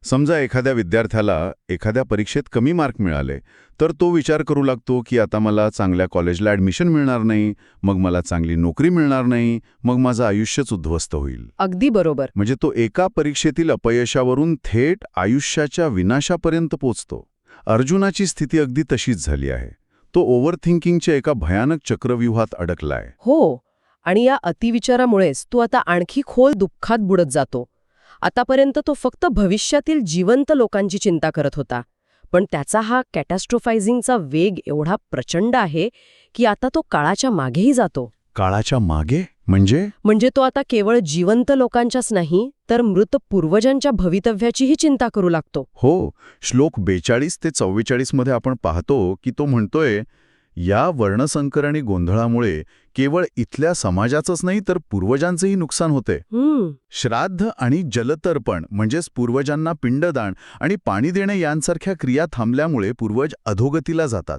समजा एखाद्या विद्यार्थ्याला एखाद्या परीक्षेत कमी मार्क मिळाले तर तो विचार करू लागतो की आता मला चांगल्या कॉलेजला ॲडमिशन मिळणार नाही, मग मला चांगली नोकरी मिळणार नाही, मग माझं आयुष्यच उद्ध्वस्त होईल. अगदी बरोबर. म्हणजे तो एका परीक्षेतील अपयशावरून थेट आयुष्याच्या विनाशापर्यंत पोचतो. अर्जुनाची स्थिती अगदी तशीच झाली आहे. तो ओव्हरथिंकिंगच्या एका भयानक चक्रव्यूहात अडकलाय. हो, आणि या अतिविचारामुळेच तो आता आणखी खोल दुःखात बुडत जातो. आतापर्यंत तो फक्त भविष्यातील जिवंत लोकांची चिंता करत होता, पण त्याचा हा कॅटास्ट्रोफायझिंगचा वेग एवढा प्रचंड आहे की आता तो काळाच्या मागेही जातो. काळाच्या मागे म्हणजे तो आता केवळ जिवंत लोकांच्याच नाही तर मृत पूर्वजांच्या भवितव्याचीही चिंता करू लागतो. हो, श्लोक 42 ते 44 मध्ये आपण पाहतो की तो म्हणतोय या वर्णसंकर आणि गोंधळामुळे केवळ इथल्या समाजाचंच नाही तर पूर्वजांचंही नुकसान होते. श्राद्ध आणि जलतर्पण म्हणजेच पूर्वजांना पिंडदान आणि पाणी देणे यांसारख्या क्रिया थांबल्यामुळे पूर्वज अधोगतीला जातात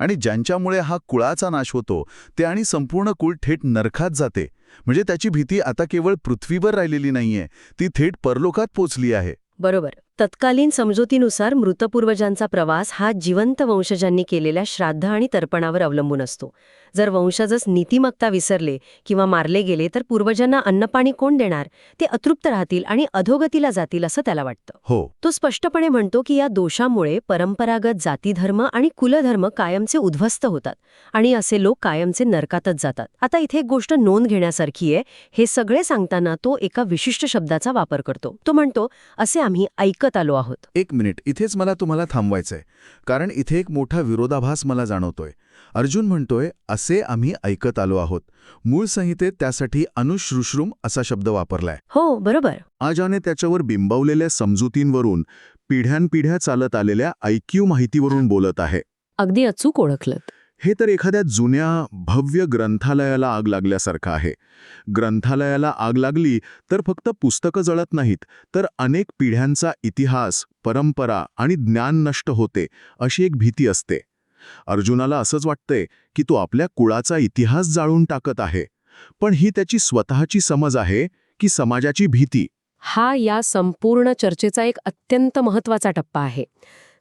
आणि ज्यांच्यामुळे हा कुळाचा नाश होतो ते आणि संपूर्ण कुळ थेट नरकात जाते. म्हणजे त्याची भीती आता केवळ पृथ्वीवर राहिलेली नाहीये, ती थेट परलोकात पोचली आहे. बरोबर. तत्कालीन समजुतीनुसार मृतपूर्वजांचा प्रवास हा जिवंत वंशजांनी केलेल्या श्राद्ध आणि तर्पणावर अवलंबून असतो. जर वंशजच नीतिमत्ता विसरले किंवा मारले गेले तर पूर्वजांना अन्नपाणी कोण देणार? ते अतृप्त राहतील आणि अधोगतीला जातील असं त्याला वाटतं. हो, तो स्पष्टपणे म्हणतो की या दोषामुळे परंपरागत जातीधर्म आणि कुलधर्म कायमचे उद्ध्वस्त होतात आणि असे लोक कायमचे नरकातच जातात. आता इथे एक गोष्ट नोंद घेण्यासारखी आहे. हे सगळे सांगताना तो एका विशिष्ट शब्दाचा वापर करतो. तो म्हणतो, असे आम्ही ऐकत आलो आहोत. एक मिनिट, इथेच मला तुम्हाला थांबवायचंय, कारण इथे एक मोठा विरोधाभास मला जाणवतोय. अर्जुन म्हणतोय, असे आम्ही ऐकत आलो आहोत. मूळ संहितेत त्यासाठी अनुश्रुश्रुम असा शब्द वापरलाय. हो, बरोबर. आजाने त्याच्यावर बिंबवलेल्या समजुतींवरून, पिढ्यानपिढ्या चालत आलेल्या ऐकीव माहितीवरून बोलत आहे. अगदी अचूक ओळखलत. हे तर एखाद्या जुन्या भव्य ग्रंथालयाला आग लागल्यासारखं आहे. ग्रंथालयाला आग लागली तर फक्त पुस्तकं जळत नाहीत, तर अनेक पिढ्यांचा इतिहास, परंपरा आणि ज्ञान नष्ट होते, अशी एक भीती असते. अर्जुनाला असंच वाटतंय की तो आपल्या कुळाचा इतिहास जाळून टाकत आहे. पण ही त्याची स्वतःची समज आहे की समाजाची भीती? हा या संपूर्ण चर्चेचा एक अत्यंत महत्त्वाचा टप्पा आहे.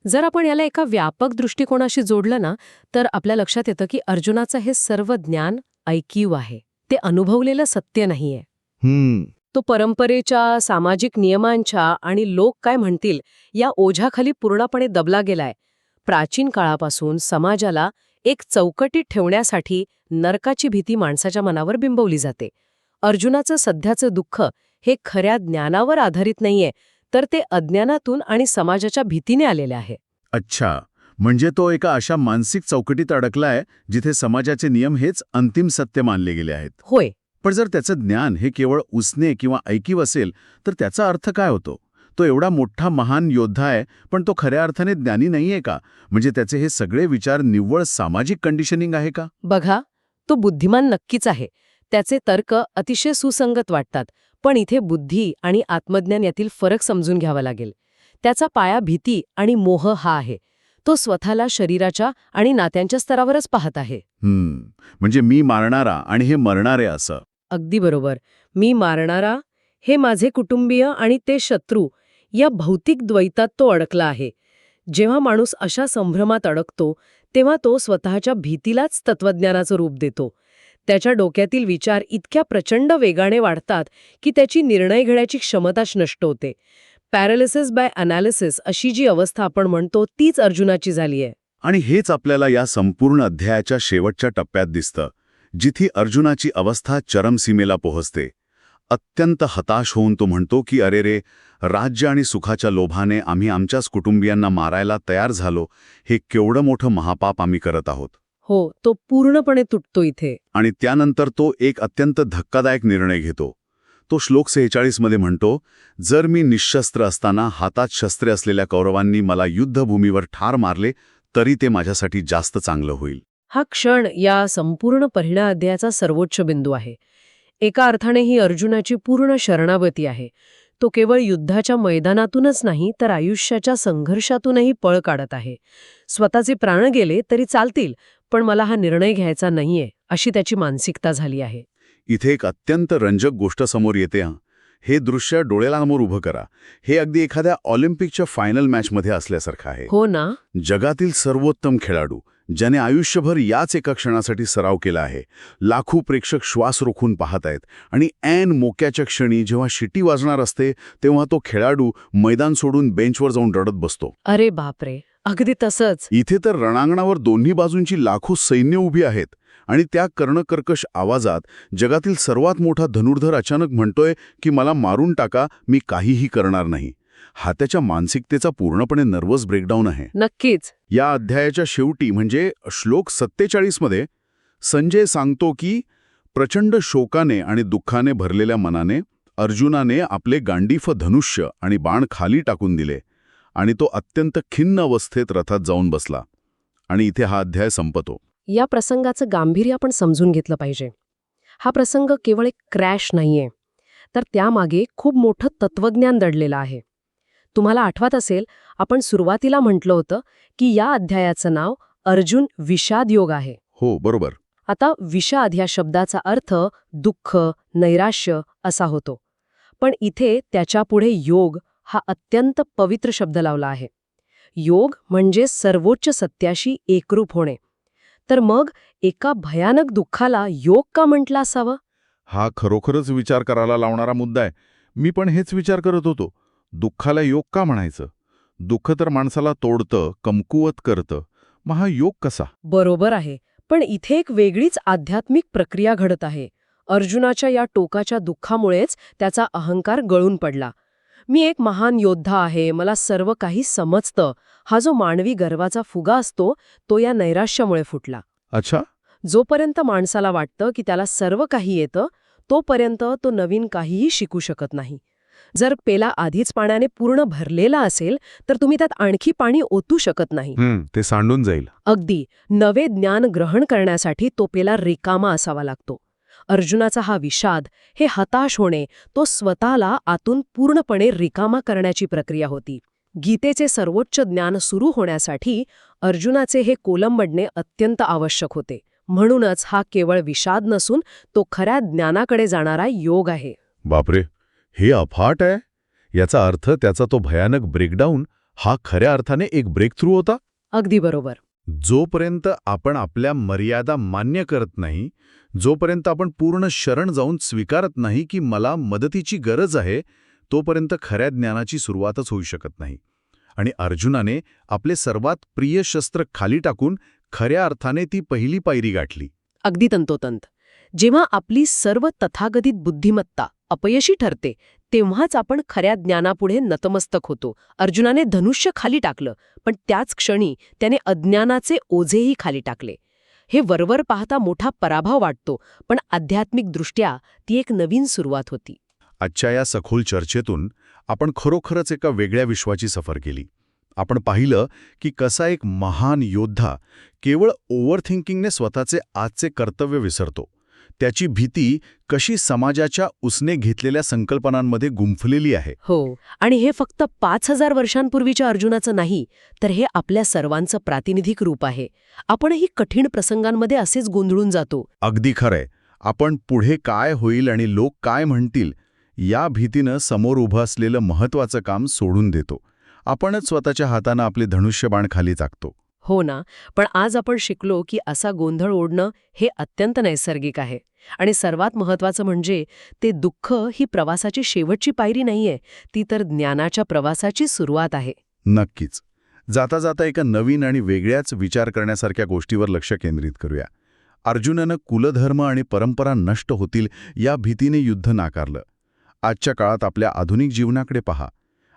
जर आपण याला एका व्यापक दृष्टिकोनाशी जोडलं ना, तर आपल्या लक्षात येतं की अर्जुनाचं हे सर्व ज्ञान ऐकीव आहे. ते अनुभवलेलं सत्य नाहीये. तो परंपरेच्या, सामाजिक नियमांच्या आणि लोक काय म्हणतील या ओझ्याखाली पूर्णपणे दबला गेलाय. प्राचीन काळापासून समाजाला एक चौकटीत ठेवण्यासाठी नरकाची भीती माणसाच्या मनावर बिंबवली जाते. अर्जुनाचं सध्याचं दुःख हे खऱ्या ज्ञानावर आधारित नाहीये, तर ते अज्ञानातून आणि समाजाच्या भीतीने आलेले आहे. अच्छा, म्हणजे तो एका अशा मानसिक चौकटीत अडकलाय जिथे समाजाचे नियम हेच अंतिम सत्य मानले गेले आहेत. होय. पण जर त्याचं ज्ञान हे केवळ उसने किंवा ऐकीव असेल तर त्याचा अर्थ काय होतो? तो एवढा मोठा महान योद्धा आहे, पण तो खऱ्या अर्थाने ज्ञानी नाहीये का? म्हणजे त्याचे हे सगळे विचार निव्वळ सामाजिक कंडिशनिंग आहे का? बघा, तो बुद्धिमान नक्कीच आहे. त्याचे तर्क अतिशय सुसंगत वाटतात. पण इथे बुद्धी आणि आत्मज्ञान यातील फरक समजून घ्यावा लागेल. त्याचा पाया भीती आणि मोह हा आहे. तो स्वतःला शरीराच्या आणि नात्यांच्या स्तरावरच पाहत आहे. म्हणजे मी मारणारा आणि हे मरणारे असं. अगदी बरोबर. मी मारणारा, हे माझे कुटुंबीय आणि ते शत्रू, या भौतिक द्वैतात तो अडकला आहे. जेव्हा माणूस अशा संभ्रमात अडकतो तेव्हा तो स्वतःच्या भीतीलाच तत्वज्ञानाचं रूप देतो. त्याच्या डोक्यातील विचार इतक्या प्रचंड वेगाने वाढतात की त्याची निर्णय घेण्याची क्षमताच नष्ट होते. पॅरालिसिस बाय अनालिसिस अशी जी अवस्था आपण म्हणतो तीच अर्जुनाची झाली आहे. आणि हेच आपल्याला या संपूर्ण अध्यायाच्या शेवटच्या टप्प्यात दिसतं, जिथे अर्जुनाची अवस्था चरमसीमेला पोहोचते. अत्यंत हताश होऊन तो म्हणतो की अरे रे, राज्य आणि सुखाच्या लोभाने आम्ही आमच्याच कुटुंबियांना मारायला तयार झालो. हे केवढं मोठं महापाप आम्ही करत आहोत. हो, तो पूर्णपणे तुटतो इथे. आणि त्यानंतर तो एक अत्यंत धक्कादायक निर्णय घेतो. तो श्लोक 46 मध्ये म्हणतो, जर मी निशस्त्र असताना हातात शस्त्रे असलेल्या कौरवांनी मला युद्धभूमीवर ठार मारले तरी ते माझ्यासाठी जास्त चांगलं होईल. हा क्षण या संपूर्ण पहिल्या अध्यायाचा सर्वोच्च बिंदू आहे. एका अर्थाने ही अर्जुनाची पूर्ण शरणागती आहे. तो केवळ युद्धाच्या मैदानातूनच नाही तर आयुष्याच्या संघर्षातूनही पळ काढत आहे. स्वतःचे प्राण गेले तरी चालतील, पण मला हा निर्णय घ्यायचा नाहीये, अशी त्याची मानसिकता झाली आहे. इथे एक अत्यंत रंजक गोष्ट समोर येते. हे दृश्य डोळ्यासमोर उभं करा. हे अगदी एखाद्या ऑलिम्पिकच्या फायनल मॅचमध्ये असल्यासारखं आहे. हो ना. जगातील सर्वोत्तम खेळाडू, ज्याने आयुष्यभर याच एका क्षणासाठी सराव केला आहे. लाखो प्रेक्षक श्वास रोखून पाहत आहेत आणि ऐन मोक्याच्या क्षणी जेव्हा शिटी वाजणार असते तेव्हा तो खेळाडू मैदान सोडून बेंचवर जाऊन रडत बसतो. अरे बापरे, अगदी तसंच. इथे तर रणांगणावर दोन्ही बाजूंची लाखो सैन्य उभी आहेत आणि त्या कर्णकर्कश आवाजात जगातील सर्वात मोठा धनुर्धर अचानक म्हणतोय की मला मारून टाका, मी काहीही करणार नाही. हा त्याच्या मानसिकतेचा पूर्णपणे नर्वस ब्रेकडाऊन आहे. नक्कीच. या अध्यायाच्या शेवटी म्हणजे श्लोक 47 मध्ये संजय सांगतो की प्रचंड शोकाने आणि दुःखाने भरलेल्या मनाने अर्जुनाने आपले गांडीफ धनुष्य आणि बाण खाली टाकून दिले आणि तो अत्यंत खिन्न अवस्थेत रथात जाऊन बसला. आणि इथे हा अध्याय संपतो. या प्रसंगाचं गांभीर्य आपण समजून घेतलं पाहिजे. हा प्रसंग केवळ एक क्रॅश नाहीये, तर त्यामागे खूप मोठं तत्वज्ञान दडलेलं आहे. तुम्हाला आठवत असेल, आपण सुरुवातीला म्हटलं होतं की या अध्यायाचं नाव अर्जुन विषाद योग आहे. हो, बरोबर. आता विषाद ह्या शब्दाचा अर्थ दुःख, नैराश्य असा होतो. पण इथे त्याच्यापुढे योग हा अत्यंत पवित्र शब्द लावला आहे. योग म्हणजे सर्वोच्च सत्याशी एकरूप होणे. तर मग एका भयानक दुःखाला योग का म्हटलं असावं? हा खरोखरच विचार करायला लावणारा मुद्दा आहे. मी पण हेच विचार करत होतो. दुःखाला योग का म्हणायचं? दुःख तर माणसाला तोडतं, कमकुवत करतं. मग हा योग कसा? बरोबर आहे. पण इथे एक वेगळीच आध्यात्मिक प्रक्रिया घडत आहे. अर्जुनाच्या या टोकाच्या दुःखामुळेच त्याचा अहंकार गळून पडला. मी एक महान योद्धा आहे, मला सर्व काही समजतं, हा जो मानवी गर्वाचा फुगा असतो तो या नैराश्यामुळे फुटला. अच्छा. जोपर्यंत माणसाला वाटतं की त्याला सर्व काही येतं, तोपर्यंत तो नवीन काहीही शिकू शकत नाही. जर पेला आधीच पाण्याने पूर्ण भरलेला असेल तर तुम्ही त्यात आणखी पाणी ओतू शकत नाही. ते सांडून जाईल. अगदी नवे ज्ञान ग्रहण करण्यासाठी तो पेला रिकामा असावा लागतो. अर्जुनाचा हा विषाद, हे हताश होणे, तो स्वतःला आतून पूर्णपणे रिकामा करण्याची प्रक्रिया होती. गीतेचे सर्वोच्च ज्ञान सुरू होण्यासाठी अर्जुनाचे हे कोलंबडणे अत्यंत आवश्यक होते. म्हणूनच हा केवळ विषाद नसून तो खऱ्या ज्ञानाकडे जाणारा योग आहे. बापरे, हे अफाट आहे. याचा अर्थ त्याचा तो भयानक ब्रेकडाऊन हा खऱ्या अर्थाने एक ब्रेक थ्रू होता. अगदी बरोबर. जोपर्यंत आपण आपल्या मर्यादा मान्य करत नाही, जोपर्यंत आपण पूर्ण शरण जाऊन स्वीकारत नाही की मला मदतीची गरज आहे, तोपर्यंत खऱ्या ज्ञानाची सुरुवातच होऊ शकत नाही. आणि अर्जुनाने आपले सर्वात प्रिय शस्त्र खाली टाकून खऱ्या अर्थाने ती पहिली पायरी गाठली. अगदी तंतोतंत. जेव्हा आपली सर्व तथागतित बुद्धिमत्ता अपयशी ठरते, तेव्हाच आपण खऱ्या ज्ञानापुढे नतमस्तक होतो. अर्जुनाने धनुष्य खाली टाकलं, पण त्याच क्षणी त्याने अज्ञानाचे ओझेही खाली टाकले. हे वरवर पाहता मोठा पराभव वाटतो, पण आध्यात्मिकदृष्ट्या ती एक नवीन सुरुवात होती. आजच्या या सखोल चर्चेतून आपण खरोखरच एका वेगळ्या विश्वाची सफर केली. आपण पाहिलं की कसा एक महान योद्धा केवळ ओव्हरथिंकिंगने स्वतःचे आजचे कर्तव्य विसरतो. त्याची भीती कशी समाजाच्या उसने घेतलेल्या संकल्पनांमध्ये गुंफलेली आहे. हो, आणि हे फक्त 5000 वर्षांपूर्वीच्या अर्जुनाचं नाही, तर हे आपल्या सर्वांचं प्रातिनिधिक रूप आहे. आपणही कठीण प्रसंगांमध्ये असेच गोंधळून जातो. अगदी खरंय. आपण पुढे काय होईल आणि लोक काय म्हणतील या भीतीनं समोर उभं असलेलं महत्वाचं काम सोडून देतो. आपणच स्वतःच्या हातानं आपले धनुष्यबाण खाली टाकतो. हो ना, पण आज आपण शिकलो की असा गोंधळ ओढणं हे अत्यंत नैसर्गिक आहे. आणि सर्वात महत्वाचं म्हणजे ते दुःख ही प्रवासाची शेवटची पायरी नाहीये, ती तर ज्ञानाच्या प्रवासाची सुरुवात आहे. नक्कीच. जाता जाता एका नवीन आणि वेगळ्याच विचार करण्यासारख्या गोष्टीवर लक्ष केंद्रित करूया. अर्जुनानं कुलधर्म आणि परंपरा नष्ट होतील या भीतीने युद्ध नाकारलं. आजच्या काळात आपल्या आधुनिक जीवनाकडे पहा.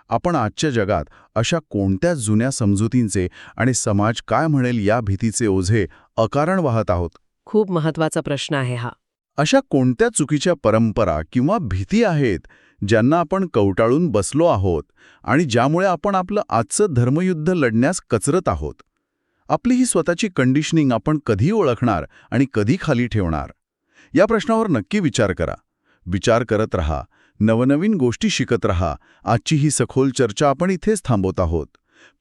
आपण आजच्या जगात अशा कोणत्या जुन्या समजुतींचे आणि समाज काय म्हणेल या भीतीचे ओझे अकारण वाहत आहोत? खूप महत्वाचा प्रश्न आहे हा. अशा कोणत्या चुकीच्या परंपरा किंवा भीती आहेत ज्यांना आपण कवटाळून बसलो आहोत आणि ज्यामुळे आपण आपलं आजचं धर्मयुद्ध लढण्यास कचरत आहोत? आपली ही स्वतःची कंडिशनिंग आपण कधी ओळखणार आणि कधी खाली ठेवणार? या प्रश्नावर नक्की विचार करा. विचार करत रहा, नवनवीन गोष्टी शिकत रहा. आजची ही सखोल चर्चा आपण इथेच थांबवत आहोत.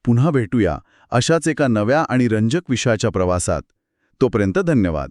पुन्हा भेटूया अशाच एका नव्या आणि रंजक विषयाच्या प्रवासात. तोपर्यंत धन्यवाद.